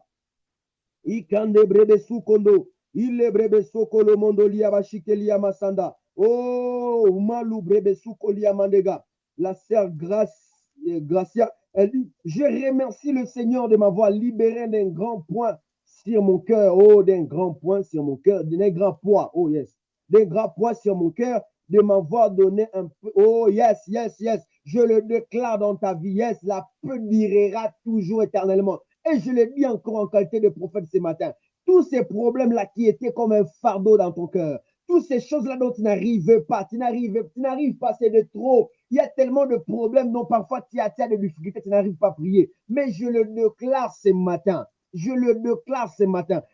Ikande brebe su kondo. Il est brebe sokolo mondolia bashikelia masanda. Oh, malu brebe sukolia mandega. La sœur Gracia, elle dit, je remercie le Seigneur de m'avoir libéré d'un grand point sur mon cœur. Oh, d'un grand point sur mon cœur, d'un grand poids. Oh, yes. D'un grand poids sur mon cœur, de m'avoir donné un peu. Oh, yes. Je le déclare dans ta vie. Yes, la paix durera toujours éternellement. Et je le dis encore en qualité de prophète ce matin. Tous ces problèmes-là qui étaient comme un fardeau dans ton cœur, toutes ces choses-là dont tu n'arrives pas, tu n'arrives pas, c'est de trop. Il y a tellement de problèmes dont parfois tu as des difficultés, tu n'arrives pas à prier. Mais je le déclare ce matin.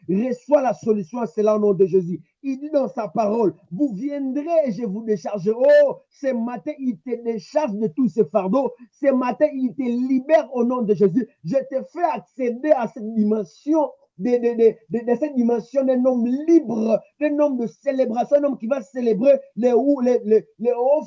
Reçois la solution à cela au nom de Jésus. Il dit dans sa parole, vous viendrez et je vous déchargerai. Oh, ce matin, il te décharge de tous ces fardeaux. Ce matin, il te libère au nom de Jésus. Je te fais accéder à cette dimension de cette dimension d'un homme libre, d'un homme de célébration, un homme qui va célébrer les hauts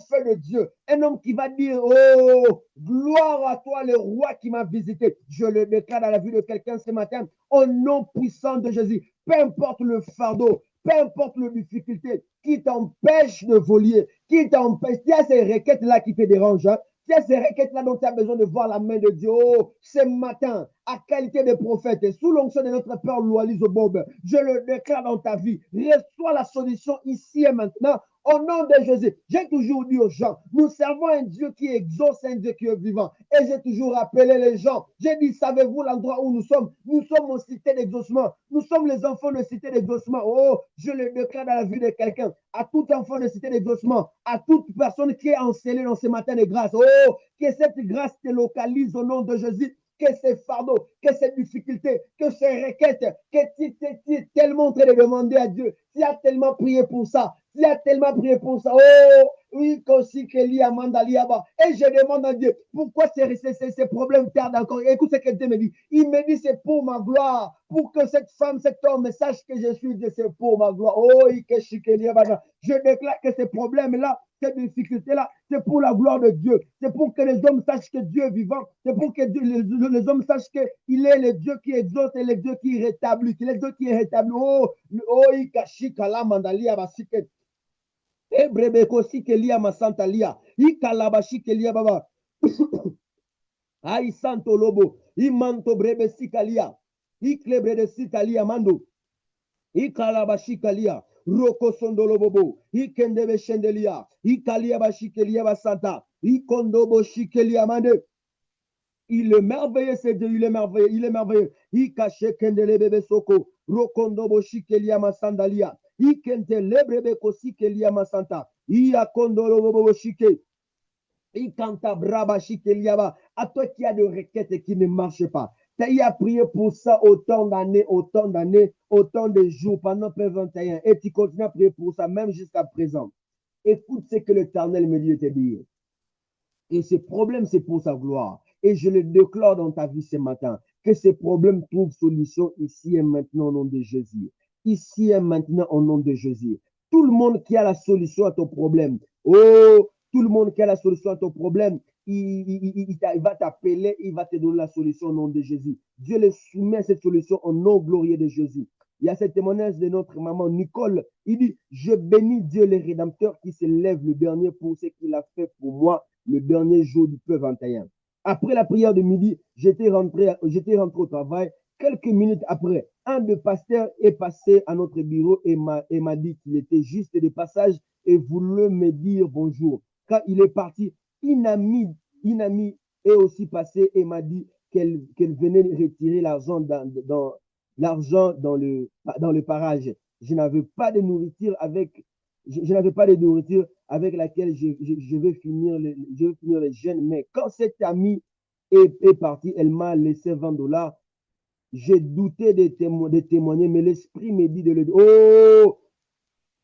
faits de Dieu, un homme qui va dire, oh, gloire à toi le roi qui m'a visité. Je le déclare dans la vie de quelqu'un ce matin, au nom puissant de Jésus, peu importe le fardeau, peu importe les difficultés, qui t'empêche de voler, qui t'empêche, il y a ces requêtes-là qui te dérangent, hein? Il y a ces requêtes-là dont tu as besoin de voir la main de Dieu. Oh, ce matin, à qualité de prophète, sous l'onction de notre Père Loualise Bob, je le déclare dans ta vie. Reçois la solution ici et maintenant. Au nom de Jésus, j'ai toujours dit aux gens, nous servons un Dieu qui exauce, un Dieu qui est vivant. Et j'ai toujours rappelé les gens. J'ai dit, savez-vous l'endroit où nous sommes? Nous sommes en cité d'exaucement. Nous sommes les enfants de cité d'exaucement. Oh, je le déclare dans la vie de quelqu'un. À tout enfant de cité d'exaucement, à toute personne qui est encelée dans ce matin de grâce. Oh, que cette grâce te localise au nom de Jésus. Que ces fardeaux, que ces difficultés, que ces requêtes, que tu es tellement en train de demander à Dieu, tu as tellement prié pour ça, Tu as tellement prié pour ça. Oh, oui, aussi que l'IA Mandaliaba. Et je demande à Dieu, pourquoi ces problèmes tardent encore? Écoute ce que Dieu me dit. Il me dit, c'est pour ma gloire. Pour que cette femme, cet homme sache que je suis Dieu, c'est pour ma gloire. Oh, je déclare que ces problèmes-là, ces difficultés-là, c'est pour la gloire de Dieu. C'est pour que les hommes sachent que Dieu est vivant. C'est pour que les hommes sachent qu'il est le Dieu qui exauce et le Dieu qui rétablit. Qu'il est le Dieu qui est rétabli. Oh, Ikashikala Mandalia Basike. Ebrebeko Sikelia Masantalia. Ikalabashi Kelia Baba. Aïe Santo Lobo. Imanto Brebe Sikalia. Iklebre de Sikalia Mando. Ikalabashi Kalia. Roko Sondolo Bobo. Ikendebe Shendelia. Ikalia Bashikelia Basanta. Ikondobo Shikelia Mande. Il est merveilleux, c'est Dieu, il est merveilleux, il est merveilleux. Ikache Kendele Bebe Soko. Rokondobo Shikelia Masandalia. Ikente Lebrebe Kosikelia Masanta. Iakondolo Bobo Shike. Ikanta Braba Shikeliaba. À toi qui as des requêtes qui ne marchent pas. Tu as prié pour ça autant d'années, autant de jours pendant P21. Et tu continues à prier pour ça même jusqu'à présent. Écoute ce que l'Éternel me dit de te dire. Et ce problème, c'est pour sa gloire. Et je le déclare dans ta vie ce matin, que ces problèmes trouvent solution ici et maintenant au nom de Jésus. Ici et maintenant au nom de Jésus. Tout le monde qui a la solution à ton problème. Oh, tout le monde qui a la solution à ton problème, il va t'appeler, il va te donner la solution au nom de Jésus. Dieu le soumet à cette solution au nom glorieux de Jésus. Il y a ce témoignage de notre maman Nicole. Il dit, je bénis Dieu le Rédempteur qui se lève le dernier pour ce qu'il a fait pour moi le dernier jour du peu 21. Après la prière de midi, j'étais rentré au travail. Quelques minutes après, un des pasteurs est passé à notre bureau et m'a dit qu'il était juste de passage et voulait me dire bonjour. Quand il est parti, une amie est aussi passée et m'a dit qu'elle venait retirer l'argent dans le parage. Je n'avais pas de nourriture avec laquelle je vais finir le jeûne. Mais quand cette amie est partie, elle m'a laissé $20. J'ai douté de témoigner, mais l'Esprit me dit de le dire. Oh!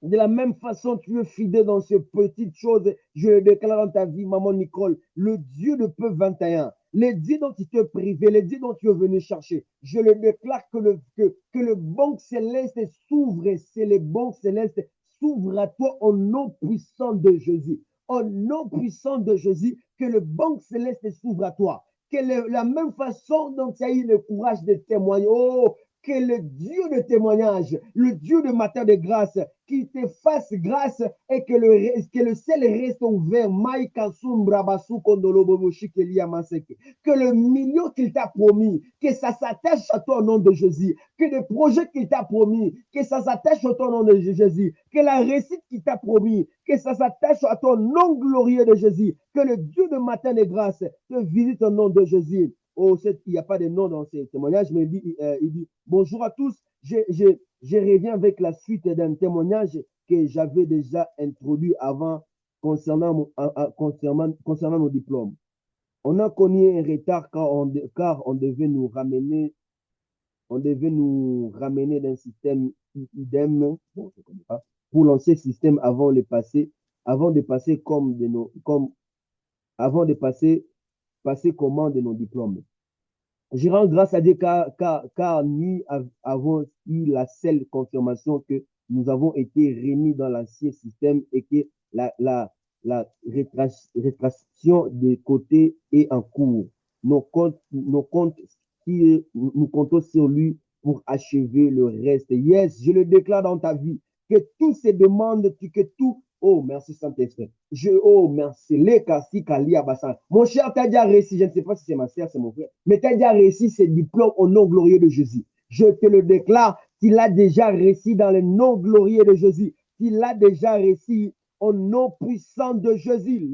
De la même façon, tu es fidèle dans ces petites choses. Je le déclare dans ta vie, maman Nicole, le Dieu de peu 21, le Dieu dont tu t'es privé, le Dieu dont tu es venu chercher. Je le déclare que le banc céleste s'ouvre, c'est le banc céleste s'ouvre à toi au nom puissant de Jésus. Au nom puissant de Jésus, que le banc céleste s'ouvre à toi. Que la même façon dont tu as eu le courage de témoigner, oh, que le Dieu de témoignage, le Dieu de matin de grâce, qui te fasse grâce et que le ciel reste ouvert. Que le million qu'il t'a promis, que ça s'attache à toi au nom de Jésus. Que le projet qu'il t'a promis, que ça s'attache à toi au nom de Jésus. Que la réussite qu'il t'a promis, que ça s'attache à ton nom glorieux de Jésus. Que le Dieu de matin de grâce te visite au nom de Jésus. Oh, il n'y a pas de nom dans ces témoignages, mais il dit bonjour à tous. Je reviens avec la suite d'un témoignage que j'avais déjà introduit avant concernant nos diplômes. On a connu un retard car on devait nous ramener d'un système idem, bon, je connais pas, pour l'ancien système avant de passer commande de nos diplômes. Je rends grâce à Dieu car nous avons eu la seule confirmation que nous avons été remis dans l'ancien système et que la rétraction des côtés est en cours. Nous comptons sur lui pour achever le reste. Yes, je le déclare dans ta vie, que tout se demande, que tout. Oh, merci Saint-Esprit. Oh, merci. Mon cher, tu as déjà réussi. Je ne sais pas si c'est ma sœur, c'est mon frère, mais tu as déjà réussi ces diplômes au nom glorieux de Jésus. Je te le déclare, qu'il a déjà réussi dans le nom glorieux de Jésus. Il a déjà réussi au nom puissant de Jésus.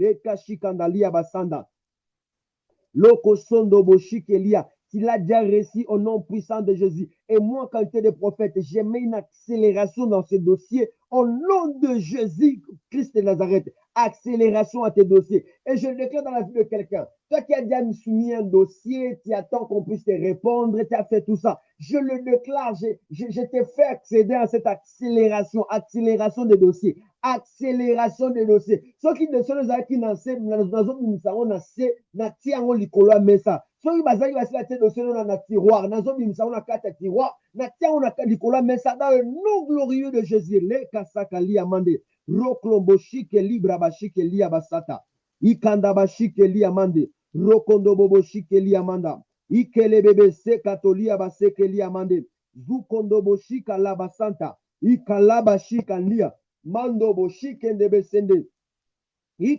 Il a déjà réussi au nom puissant de Jésus. Et moi, en qualité de prophète, j'ai mis une accélération dans ce dossier au nom de Jésus, Christ de Nazareth. Accélération à tes dossiers. Et je le déclare dans la vie de quelqu'un. Toi qui as déjà soumis un dossier, tu attends qu'on puisse te répondre, tu as fait tout ça. Je le déclare, je t'ai fait accéder à cette accélération des dossiers. Accélération des dossiers. Ceux qui ne sont pas qui n'ont pas mesa. Ceux qui bazali basila te dossier dans la tiroir, nazo bimisa on a quatre tiroirs, na tia on a likola mesa dans le nom glorieux de Jésus. Le kasaka li amande, roklomboshi ke libra bashi ke li abasata. Ikanda bashi ke li amande, rokondo boboshi ke li amanda. Ikele bebe se katolia base ke li amande. Zukondo boshi kalabasanta. Ikalabashi kanlia. Mando boshi kende besende. Je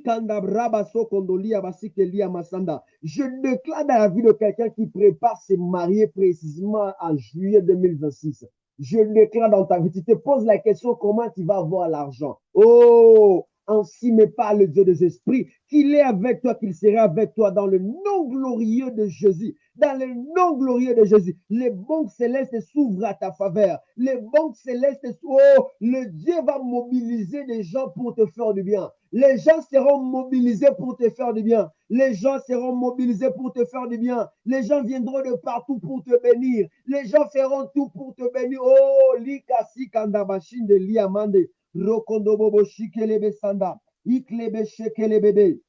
déclare dans la vie de quelqu'un qui prépare se marier précisément en juillet 2026. Je déclare dans ta vie, tu te poses la question comment tu vas avoir l'argent. Oh, ainsi me parle le Dieu des esprits, qu'il est avec toi, qu'il sera avec toi dans le nom glorieux de Jésus. Dans le nom glorieux de Jésus, les banques célestes s'ouvrent à ta faveur. Les banques célestes, oh, le Dieu va mobiliser des gens pour te faire du bien. Les gens seront mobilisés pour te faire du bien. Les gens seront mobilisés pour te faire du bien. Les gens viendront de partout pour te bénir. Les gens feront tout pour te bénir. Oh, likasi kandabashin de liamande. Rokondobobo shikelebe sanda. Iklebe shekelebebe.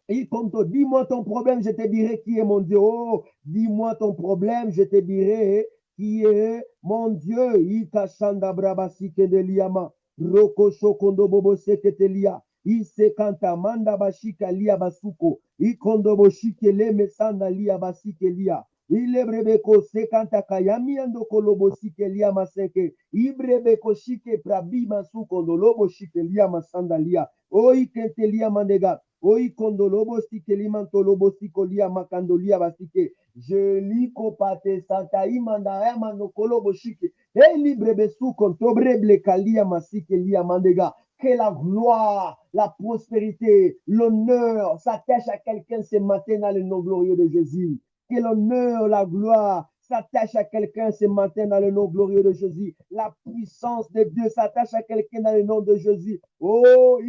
Dis-moi ton problème, je te dirai qui est mon Dieu. Oh, dis-moi ton problème, je te dirai qui est mon Dieu. Ikashanda brabasi kedeliama. Roko shokondo bobo seketelia. Isekanta manda bashika lia basuko. Ikondo boshike le mesanda lia basike lia. Ilebrebeko sekanta kayami ando kolobo sike lia maseke. Ibrebeko shike prabi masuko ndolobo shike lia masanda lia. Oi ketelia mandega. Oi kondolobo sike limantolobo sikolia makandolia basike. Je liko pate santa imanda emano kolobo shike. E librebe su kontobre kalia masike lia mandega. Que la gloire, la prospérité, l'honneur s'attache à quelqu'un ce matin dans le nom glorieux de Jésus. Que l'honneur, la gloire s'attache à quelqu'un ce matin dans le nom glorieux de Jésus. La puissance de Dieu s'attache à quelqu'un dans le nom de Jésus. Oh,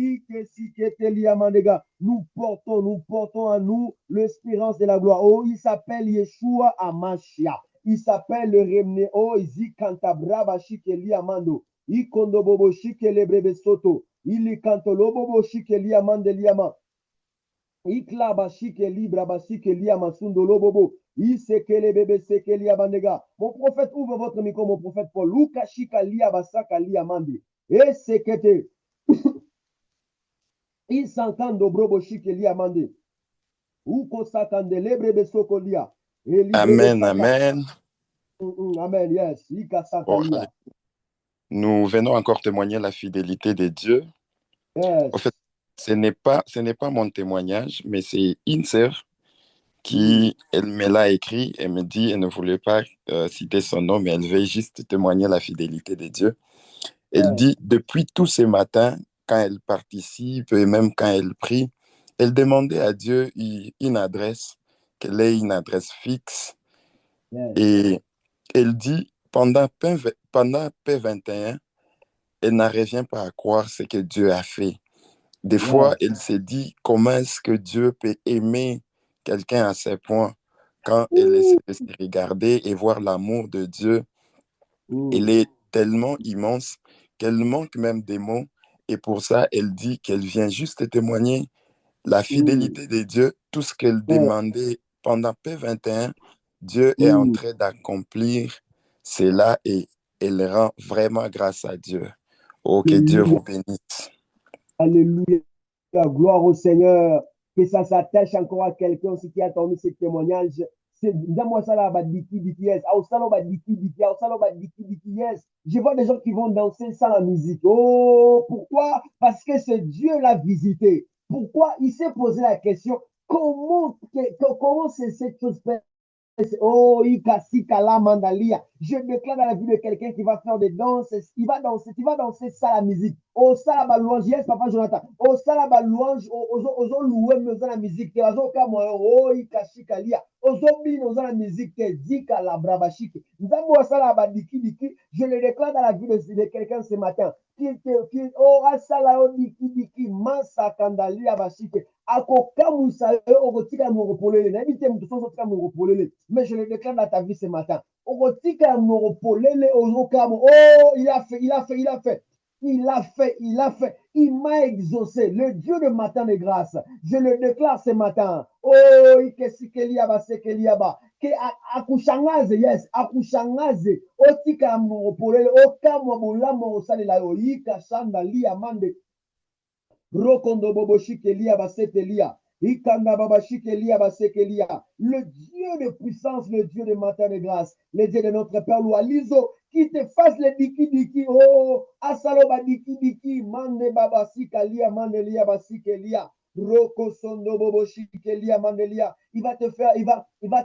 nous portons à nous l'espérance de la gloire. Oh, il s'appelle Yeshua Amashia. Il s'appelle le Remné. Oh, Izikantabra Shikeli Amando. Ikondo bobo shike lebrebe soto. Ili kanto lobobo shike liamande liama. Ikla bashike libra bashike liama sundo lobobo. Isekele bebe seke liabandega. Mon prophète, ouvre votre micro, mon prophète Paul. Luka shika liabasaka liamande. Et sekete. Isankando brobo shike liamande. Uko sakande lebrebe soko lia. Amen, amen. Amen, yes. Ika sakalia. Nous venons encore témoigner la fidélité de Dieu. Yes. En fait, ce n'est pas mon témoignage, mais c'est une sœur qui, elle me l'a écrit, elle me dit, elle ne voulait pas citer son nom, mais elle veut juste témoigner la fidélité de Dieu. Elle dit, depuis tous ces matins, quand elle participe et même quand elle prie, elle demandait à Dieu une adresse, qu'elle ait une adresse fixe. Et elle dit, pendant P21, elle n'arrive pas à croire ce que Dieu a fait. Des fois, elle se dit, comment est-ce que Dieu peut aimer quelqu'un à ce point quand elle essaie de se regarder et voir l'amour de Dieu. Il est tellement immense qu'elle manque même des mots. Et pour ça, elle dit qu'elle vient juste témoigner la fidélité de Dieu. Tout ce qu'elle demandait pendant P21, Dieu est en train d'accomplir cela et elle rend vraiment grâce à Dieu. Oh, que Dieu vous bénisse. Alléluia. Gloire au Seigneur. Que ça s'attache encore à quelqu'un aussi qui a entendu ce témoignage. Dis-moi ça là, yes. Je vois des gens qui vont danser sans la musique. Oh, pourquoi? Parce que ce Dieu l'a visité. Pourquoi? Il s'est posé la question, comment cette chose fait? Oh, Mandalia. Je déclare dans la vie de quelqu'un qui va faire des danses. Il va danser ça la musique. Oh, ça la louange. Yes, papa Jonathan. Oh, ça la louange. Ozo louer nous la musique. Ozo kamo. Oh, Ikashikalia. Ozo bi nous la musique. Zika la brabashiki. Ndamo ça la badiki diki. Je le déclare dans la vie de quelqu'un ce matin. oh asala o diki masa kandalia basike akokamusa okotika moropolele na bite mutu soso tika moropolele mais je le déclare dans ta vie ce matin okotika moropolele ozokamo oh il a fait. Il m'a exaucé. Le Dieu de matin de grâce. Je le déclare ce matin. Oh, que akushangaze, yes, akushangaze. Otika moropolele, okamwa bolamo osalela oika shanda lia mande. Rokondo boboshi kelia basetelia. Ikanda babashi kelia basekelia. Le Dieu de puissance, le Dieu de matin de grâce, le Dieu de notre Père Loualizo, qui te fasse les diki. Oh, asaloba diki. Mande babasi kalia, mande lia basi kelia. Roko sondo boboshi kelia, mande lia. Il va te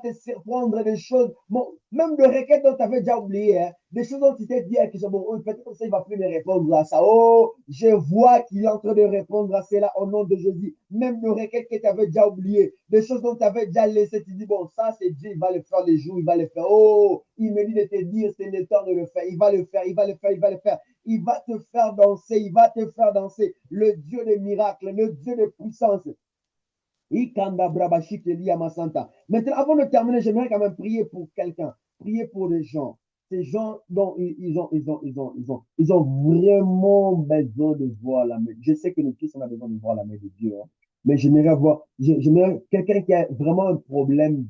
te surprendre des choses, bon, même de requêtes dont tu avais déjà oublié, hein, des choses dont tu t'es dit qui sont bon, peut-être que ça, il va plus me répondre à ça. Oh, je vois qu'il est en train de répondre à cela au nom de Jésus. Même de requêtes que tu avais déjà oublié, des choses dont tu avais déjà laissé, tu dis, bon, ça, c'est Dieu, il va le faire les jours, il va le faire. Oh, il me dit de te dire, c'est le temps de le faire. Il va le faire. Il va te faire danser. Le Dieu des miracles, le Dieu de puissance. Maintenant, avant de terminer, j'aimerais quand même prier pour quelqu'un, prier pour des gens. Ces gens dont ils ont vraiment besoin de voir la main. Je sais que nous tous, on a besoin de voir la main de Dieu. Hein. Mais j'aimerais quelqu'un qui a vraiment un problème,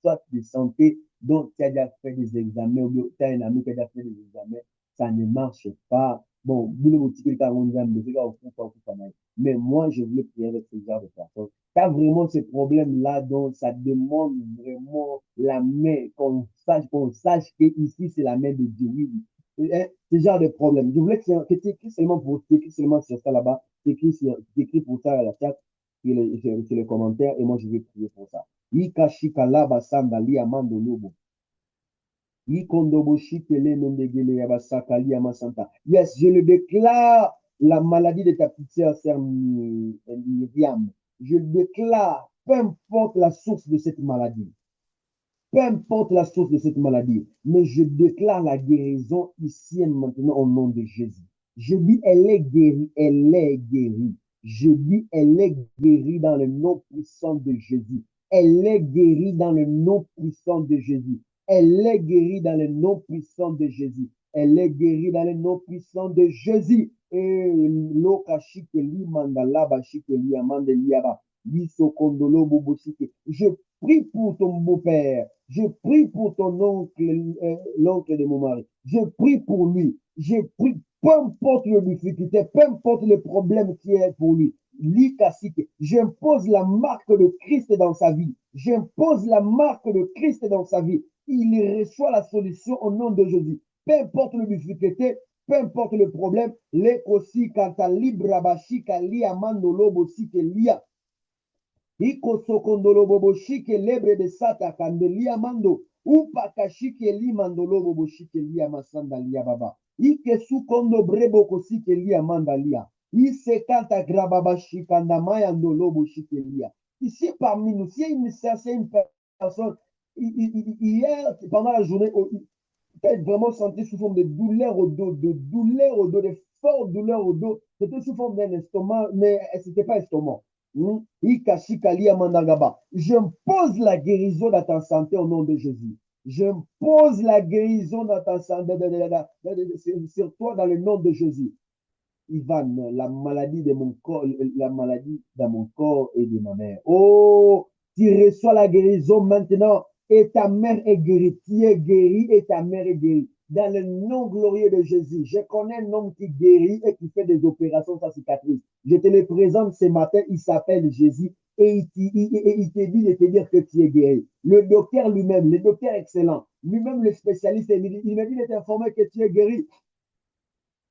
soit de santé, dont tu as déjà fait des examens, ou tu as un ami qui a déjà fait des examens, ça ne marche pas. Bon, mais moi, je voulais prier avec ce genre de personnes. Tu as vraiment ce problème-là dont ça demande vraiment la main, qu'on sache que ici, c'est la main de Dieu. Oui, oui. Ce genre de problème. Je voulais que tu écris seulement sur ça là-bas. Tu écris pour ça à la chat, sur les commentaires, et moi, je vais prier pour ça. Yes, je le déclare, la maladie de ta petite sœur Myriam. Je le déclare, peu importe la source de cette maladie. Peu importe la source de cette maladie. Mais je déclare la guérison ici et maintenant au nom de Jésus. Je dis, elle est guérie. Je dis, elle est guérie dans le nom puissant de Jésus. Elle est guérie dans le nom puissant de Jésus. Elle est guérie dans le nom puissant de Jésus. Elle est guérie dans le nom puissant de Jésus. Et je prie pour ton beau-père. Je prie pour ton oncle, l'oncle de mon mari. Je prie pour lui. Je prie, peu importe les difficultés, peu importe le problème qui est pour lui. J'impose la marque de Christ dans sa vie. J'impose la marque de Christ dans sa vie. Il reçoit la solution au nom de Jésus. Peu importe les difficultés, peu importe le problème, les aussi quand libra bashika lia mandolo bosike lia. Iko sokondolo bobo shike lebre de sata kandelia mando. Upa kashike li mandolo bobo shike lia masanda lia baba. Ike sukondo brebo kosike lia mandalia. Ise kanta grababa shikanda maya ndolo bobo shike lia. Ici parmi nous, si une personne hier, pendant la journée, peut-être vraiment senti sous forme de douleur au dos, de fortes douleurs au dos. C'était sous forme d'un estomac, mais ce n'était pas estomac. J'impose la guérison dans ta santé au nom de Jésus. J'impose la guérison dans ta santé, sur toi dans le nom de Jésus. Ivan, la maladie de mon corps, la maladie dans mon corps et de ma mère. Oh, tu reçois la guérison maintenant et ta mère est guérie. Tu es guéri et ta mère est guérie. Dans le nom glorieux de Jésus, je connais un homme qui guérit et qui fait des opérations sans cicatrice. Je te le présente ce matin, il s'appelle Jésus et il te dit de te dire que tu es guéri. Le docteur lui-même, le docteur excellent, lui-même le spécialiste, il me dit de t'informer que tu es guéri.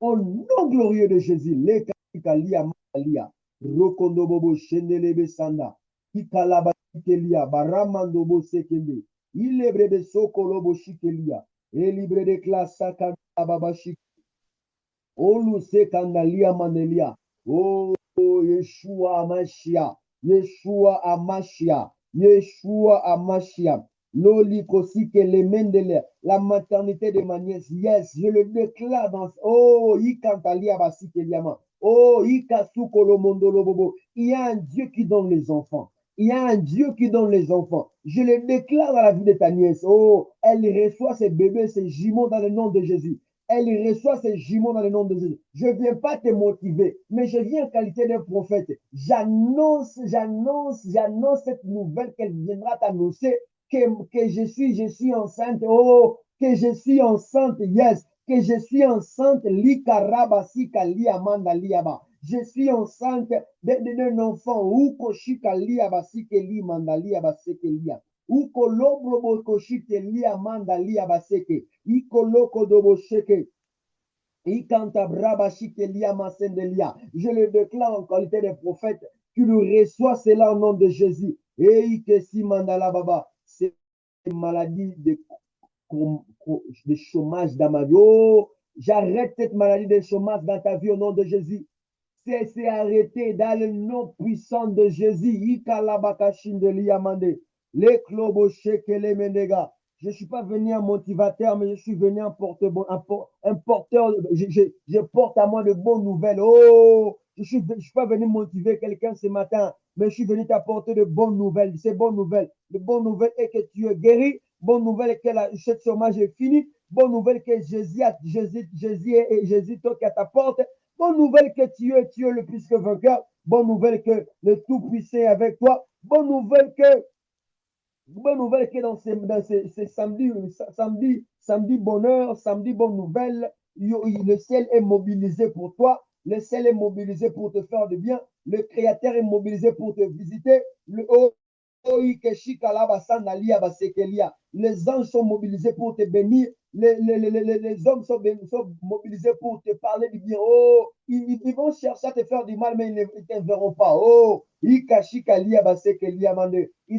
Au nom glorieux de Jésus, les Kalia Malia, Rokondobobo Shendelebe Sanda, Kikalaba Kelia, Baramandobo Sekende, Ilebre de Sokolobo Shikelia, Elibre de Klasa Kababa Shik, Olu Sekandalia Manelia, Oh Yeshua Amashia, Yeshua Amashia, Yeshua Amashia. L'olicosi que les mendele, la maternité de ma nièce, yes, je le déclare dans, oh, ikantalia basi keliama, oh, ikasuko lo mondolo bobo. Il y a un Dieu qui donne les enfants. Il y a un Dieu qui donne les enfants. Je le déclare dans la vie de ta nièce. Oh, elle reçoit ses bébés, ses jumeaux dans le nom de Jésus. Elle reçoit ses jumeaux dans le nom de Jésus. Je ne viens pas te motiver, mais je viens en qualité d'un prophète. J'annonce cette nouvelle qu'elle viendra t'annoncer que je suis enceinte. Oh, que je suis enceinte, yes. Que je suis enceinte, likarabasi kaliamanda liaba. Je suis enceinte d'un enfant. Uko shika liabasi keli mandalia baseke lia. Uko lobro boko shike lia mandalia baseke. Iko loko dobo sheke. Je le déclare en qualité de prophète. Tu le reçois cela au nom de Jésus. Et que si mandala baba, c'est une maladie de chômage dans ma vie. Oh, j'arrête cette maladie de chômage dans ta vie au nom de Jésus. C'est arrêté dans le nom puissant de Jésus. Je ne suis pas venu un motivateur, mais je suis venu un porteur. Je porte à moi de bonnes nouvelles. Oh, je ne suis pas venu motiver quelqu'un ce matin, mais je suis venu t'apporter de bonnes nouvelles. Ces bonnes nouvelles. De bonnes nouvelles est que tu es guéri. Bonne nouvelle est que cette chômage est fini. Bonne nouvelle que Jésus toque à ta porte. Bonne nouvelle que tu es le plus que vainqueur. Bonne nouvelle que le Tout-Puissant est avec toi. Bonne nouvelle que dans ces samedi bonheur, samedi bonne nouvelle, le ciel est mobilisé pour toi. Le ciel est mobilisé pour te faire du bien. Le Créateur est mobilisé pour te visiter. Les anges sont mobilisés pour te bénir. Les hommes sont mobilisés pour te parler du bien. Oh, ils vont chercher à te faire du mal, mais ils ne te verront pas. Oh, ils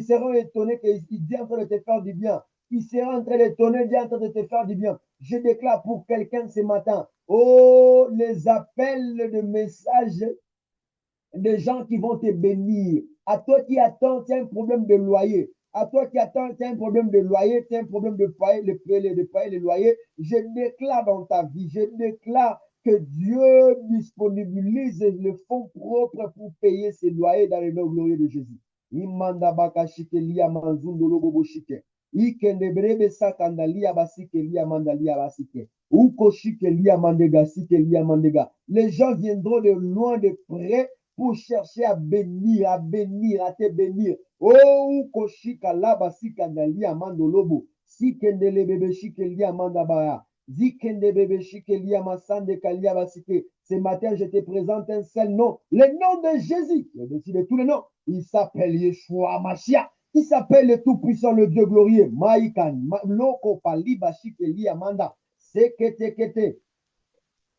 seront étonnés qu'ils disent en train de te faire du bien. Ils seront en train d'étonner, en train de te faire du bien. Je déclare pour quelqu'un ce matin. Oh, les appels de messages des gens qui vont te bénir. À toi qui attends, tu as un problème de loyer. À toi qui attends, tu as un problème de loyer, tu as un problème de payer le loyer. Je déclare dans ta vie, je déclare que Dieu disponibilise le fonds propre pour payer ses loyers dans le nom glorieux de Jésus. Imanda bakashike liya manzundo lobo shike. Ikende brebe sakanda liya basike liya mandalia basike. Uko shike liya mandega sike liya mandega. Les gens viendront de loin, de près, pour chercher à bénir, à te bénir. Oh, koshika laba sikanda liya mando lobo. Sikende le bebe shike liya manda baya. Zikende bebe shike liya masande kalia basike. Ce matin, je te présente un seul nom, le nom de Jésus. Au-dessus de tous les noms, il s'appelle Yeshua Mashiach. Il s'appelle le Tout-Puissant, le Dieu glorieux. Maïkan, Loko Paliba Shike liya manda. Sekete kete.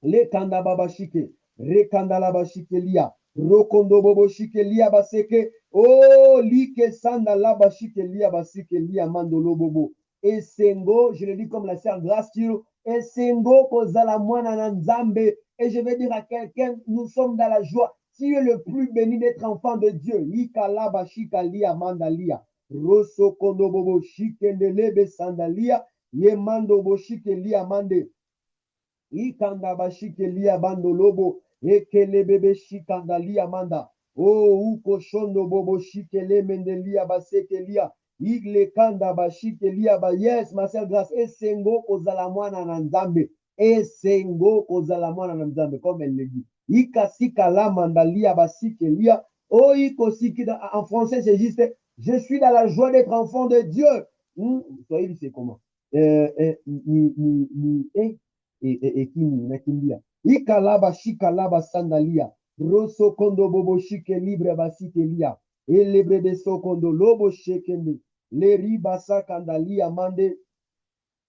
Le kanda baba shike. Rekanda laba shike liya. Rokondo bobo shike liya baseke. Oh, like sanda laba shike liya basike liya mandolo bobo. Et sengo, je le dis comme la sœur Gracieux, et sengo kozala mwana na nzambe. Et je vais dire à quelqu'un, nous sommes dans la joie. Tu es le plus béni d'être enfant de Dieu. Ika laba shika liya mandalia. Rosso kondo bobo shike ndelebe sandalia. Yemando bo shike liya mande. Ikanda bashike liya bando lobo. Ekele bebe shikanda liya manda. Oh, uko shondo bobo shike le mendelia baseke liya. Igle kanda bashike liya ba. Yes, ma sœur Grâce. Esengo kozala mwana na nzambe. Esengo kozala mwana na nzambe. Comme elle le dit. Ikasika la mandalia basike liya. Oh, ikosiki en français, c'est juste. Je suis dans la joie d'être enfant de Dieu. Soyez dit c'est comment? Nakimbia ikalaba shikalaba sandalia roso kondo bobo shike libre basike lia elebre de sokondo lobo shekende le riba sakandalia mande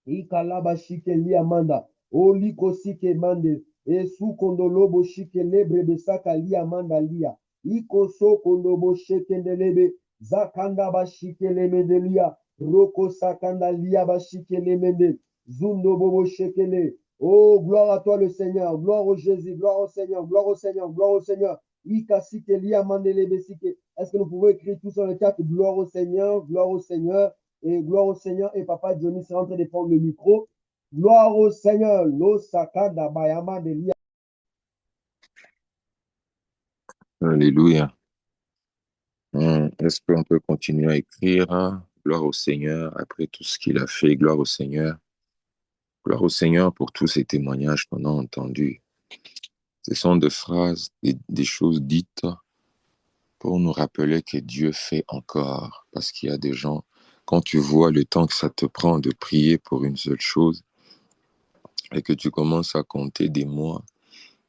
ikalaba shike lia manda oliko sike mande esu kondo lobo shike lebre de sakalia manda lia iko sokondo bo shekende lebe zakanda bashike lemendelia roko sakandalia bashike lemende zundo bobo shekele. Oh, gloire à toi le Seigneur, gloire au Jésus, gloire au Seigneur, gloire au Seigneur, gloire au Seigneur. Est-ce que nous pouvons écrire tout sur le chat? Gloire au Seigneur, Et gloire au Seigneur. Et Papa Johnny sera en train de prendre le micro. Gloire au Seigneur. L'osaka bayama de l'IA. Alléluia. Est-ce qu'on peut continuer à écrire, hein? Gloire au Seigneur, après tout ce qu'il a fait, gloire au Seigneur. Gloire au Seigneur pour tous ces témoignages qu'on a entendus. Ce sont des phrases, des choses dites pour nous rappeler que Dieu fait encore. Parce qu'il y a des gens, quand tu vois le temps que ça te prend de prier pour une seule chose et que tu commences à compter des mois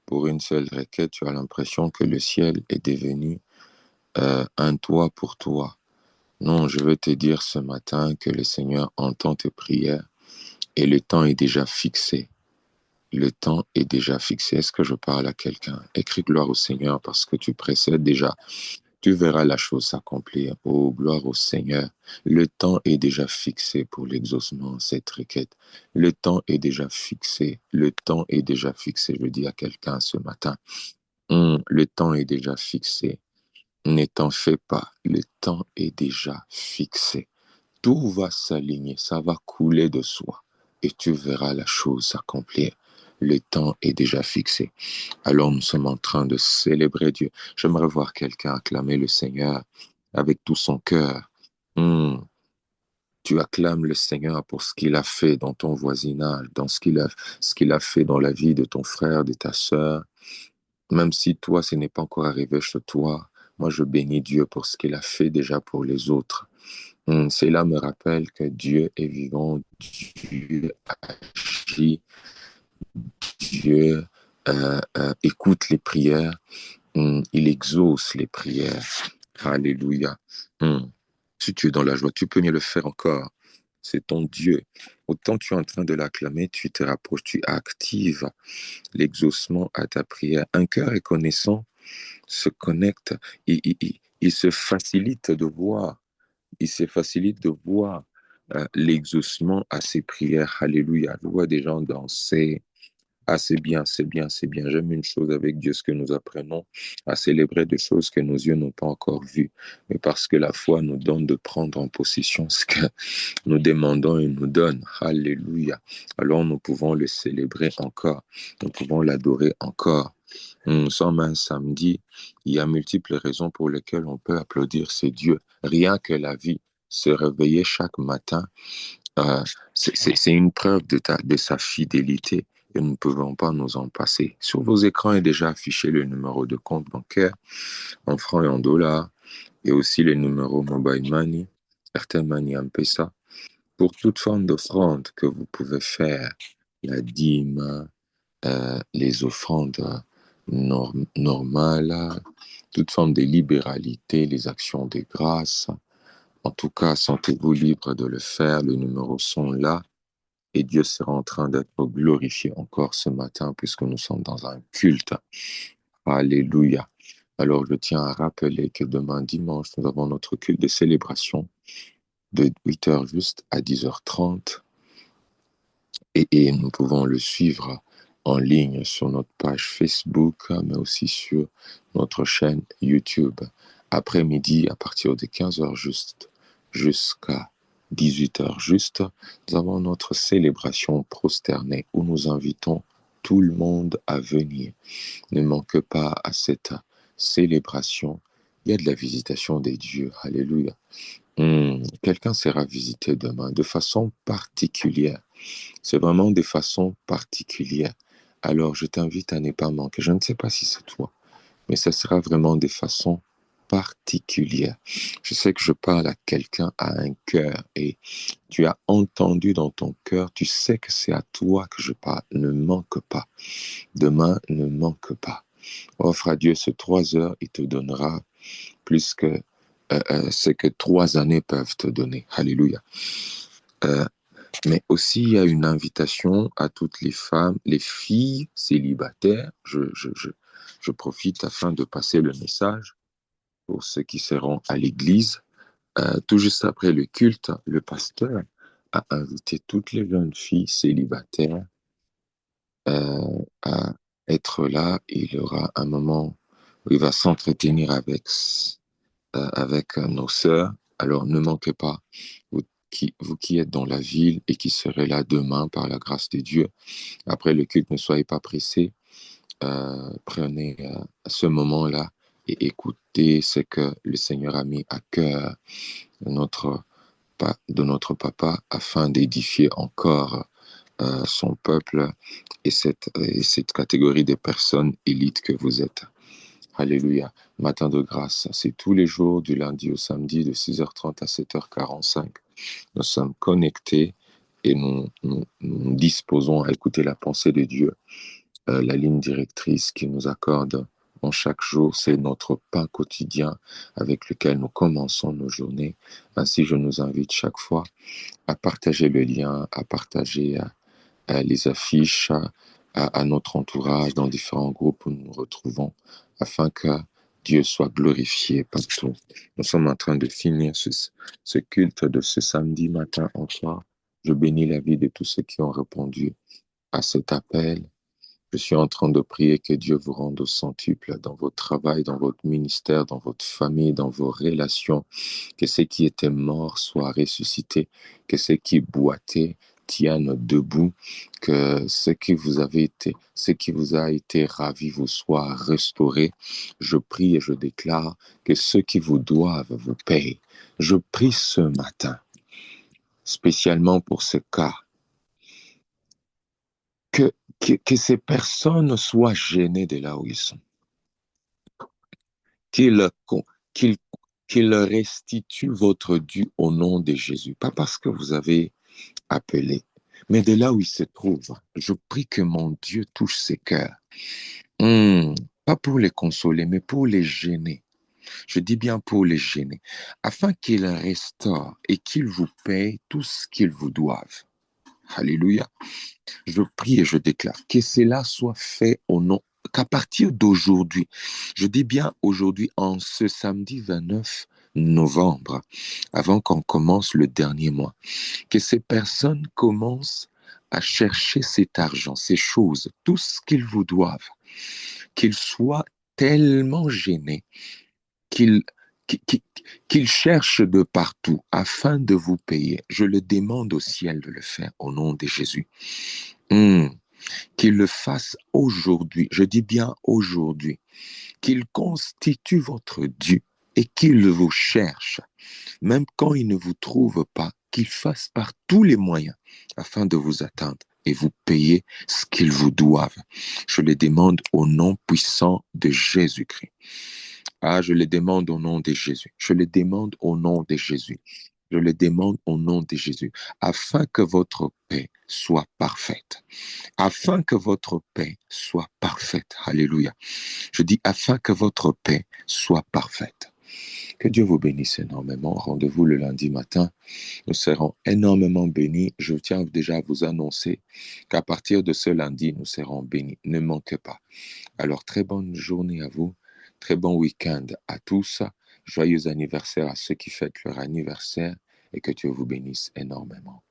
pour une seule requête, tu as l'impression que le ciel est devenu un toit pour toi. Non, je veux te dire ce matin que le Seigneur entend tes prières et le temps est déjà fixé. Le temps est déjà fixé. Est-ce que je parle à quelqu'un? Écris gloire au Seigneur parce que tu précèdes déjà. Tu verras la chose s'accomplir. Oh, gloire au Seigneur. Le temps est déjà fixé pour l'exaucement de cette requête. Le temps est déjà fixé. Le temps est déjà fixé. Je dis à quelqu'un ce matin. Le temps est déjà fixé. Ne t'en fais pas. Le temps est déjà fixé. Tout va s'aligner, ça va couler de soi et tu verras la chose s'accomplir. Le temps est déjà fixé. Alors nous sommes en train de célébrer Dieu. J'aimerais voir quelqu'un acclamer le Seigneur avec tout son cœur. Tu acclames le Seigneur pour ce qu'il a fait dans ton voisinage, dans ce qu'il a fait dans la vie de ton frère, de ta sœur. Même si toi, ce n'est pas encore arrivé chez toi, moi je bénis Dieu pour ce qu'il a fait déjà pour les autres. Cela me rappelle que Dieu est vivant, Dieu agit, Dieu écoute les prières, il exauce les prières. Alléluia. Si tu es dans la joie, tu peux mieux le faire encore. C'est ton Dieu. Autant tu es en train de l'acclamer, tu te rapproches, tu actives l'exaucement à ta prière. Un cœur reconnaissant se connecte, il se facilite de voir. Il se facilite de voir l'exaucement à ses prières. Alléluia. Je vois des gens danser. Ah, c'est bien, c'est bien, c'est bien. J'aime une chose avec Dieu, ce que nous apprenons à célébrer des choses que nos yeux n'ont pas encore vues. Mais parce que la foi nous donne de prendre en possession ce que nous demandons et nous donne. Alléluia. Alors nous pouvons le célébrer encore. Nous pouvons l'adorer encore. Nous sommes un samedi. Il y a multiples raisons pour lesquelles on peut applaudir ces dieux. Rien que la vie, se réveiller chaque matin, c'est une preuve de sa fidélité et nous ne pouvons pas nous en passer. Sur vos écrans est déjà affiché le numéro de compte bancaire en francs et en dollars et aussi le numéro Mobile Money, Airtel Money M-Pesa, pour toute forme d'offrande que vous pouvez faire, la dîme, les offrandes normales, toute forme de libéralité, les actions de grâce. En tout cas, sentez-vous libre de le faire. Les numéros sont là et Dieu sera en train d'être glorifié encore ce matin puisque nous sommes dans un culte. Alléluia. Alors, je tiens à rappeler que demain dimanche, nous avons notre culte de célébration de 8h juste à 10h30 et nous pouvons le suivre en ligne sur notre page Facebook, mais aussi sur notre chaîne YouTube. Après-midi, à partir de 15h juste, jusqu'à 18h juste, nous avons notre célébration prosternée où nous invitons tout le monde à venir. Ne manque pas à cette célébration. Il y a de la visitation des dieux. Alléluia. Quelqu'un sera visité demain de façon particulière. C'est vraiment de façon particulière. Alors, je t'invite à ne pas manquer. Je ne sais pas si c'est toi, mais ça sera vraiment de façon particulière. Je sais que je parle à quelqu'un, à un cœur, et tu as entendu dans ton cœur, tu sais que c'est à toi que je parle. Ne manque pas. Demain, ne manque pas. Offre à Dieu ces 3 heures, il te donnera plus que ce que 3 années peuvent te donner. Alléluia. Mais aussi, il y a une invitation à toutes les femmes, les filles célibataires. Je profite afin de passer le message pour ceux qui seront à l'église. Tout juste après le culte, le pasteur a invité toutes les jeunes filles célibataires à être là. Il y aura un moment où il va s'entretenir avec nos sœurs. Alors ne manquez pas. Vous vous qui êtes dans la ville et qui serez là demain par la grâce de Dieu, après le culte, ne soyez pas pressés. Prenez ce moment-là et écoutez ce que le Seigneur a mis à cœur de notre papa afin d'édifier encore son peuple et cette catégorie de personnes élites que vous êtes. Alléluia. Matin de grâce, c'est tous les jours du lundi au samedi de 6h30 à 7h45. Nous sommes connectés et nous disposons à écouter la pensée de Dieu. La ligne directrice qu'il nous accorde en chaque jour, c'est notre pain quotidien avec lequel nous commençons nos journées. Ainsi, je nous invite chaque fois à partager le lien, à partager les affiches à notre entourage dans différents groupes où nous nous retrouvons afin que Dieu soit glorifié partout. Nous sommes en train de finir ce culte de ce samedi matin en soir. Je bénis la vie de tous ceux qui ont répondu à cet appel. Je suis en train de prier que Dieu vous rende au centuple dans votre travail, dans votre ministère, dans votre famille, dans vos relations, que ceux qui étaient morts soient ressuscités, que ceux qui boitaient tiennent debout, que ce qui vous a été ravi vous soit restauré. Je prie et je déclare que ceux qui vous doivent vous payent. Je prie ce matin, spécialement pour ce cas, que ces personnes soient gênées de là où ils sont. Qu'ils restituent votre dû au nom de Jésus. Pas parce que vous avez appelé, mais de là où ils se trouvent. Je prie que mon Dieu touche ces cœurs. Pas pour les consoler, mais pour les gêner. Je dis bien pour les gêner. Afin qu'ils restaurent et qu'ils vous payent tout ce qu'ils vous doivent. Alléluia. Je prie et je déclare que cela soit fait au nom, qu'à partir d'aujourd'hui, je dis bien aujourd'hui, en ce samedi 29 novembre, avant qu'on commence le dernier mois, que ces personnes commencent à chercher cet argent, ces choses, tout ce qu'ils vous doivent, qu'ils soient tellement gênés qu'ils cherchent de partout afin de vous payer. Je le demande au ciel de le faire au nom de Jésus. Qu'il le fasse aujourd'hui, je dis bien aujourd'hui, qu'il constitue votre dû et qu'il vous cherche, même quand il ne vous trouve pas, qu'il fasse par tous les moyens afin de vous atteindre et vous payer ce qu'ils vous doivent. Je le demande au nom puissant de Jésus-Christ. Je le demande au nom de Jésus. Je le demande au nom de Jésus. Je le demande au nom de Jésus, afin que votre paix soit parfaite. Afin que votre paix soit parfaite. Alléluia. Je dis afin que votre paix soit parfaite. Que Dieu vous bénisse énormément. Rendez-vous le lundi matin. Nous serons énormément bénis. Je tiens déjà à vous annoncer qu'à partir de ce lundi, nous serons bénis. Ne manquez pas. Alors, très bonne journée à vous. Très bon week-end à tous. Joyeux anniversaire à ceux qui fêtent leur anniversaire et que Dieu vous bénisse énormément.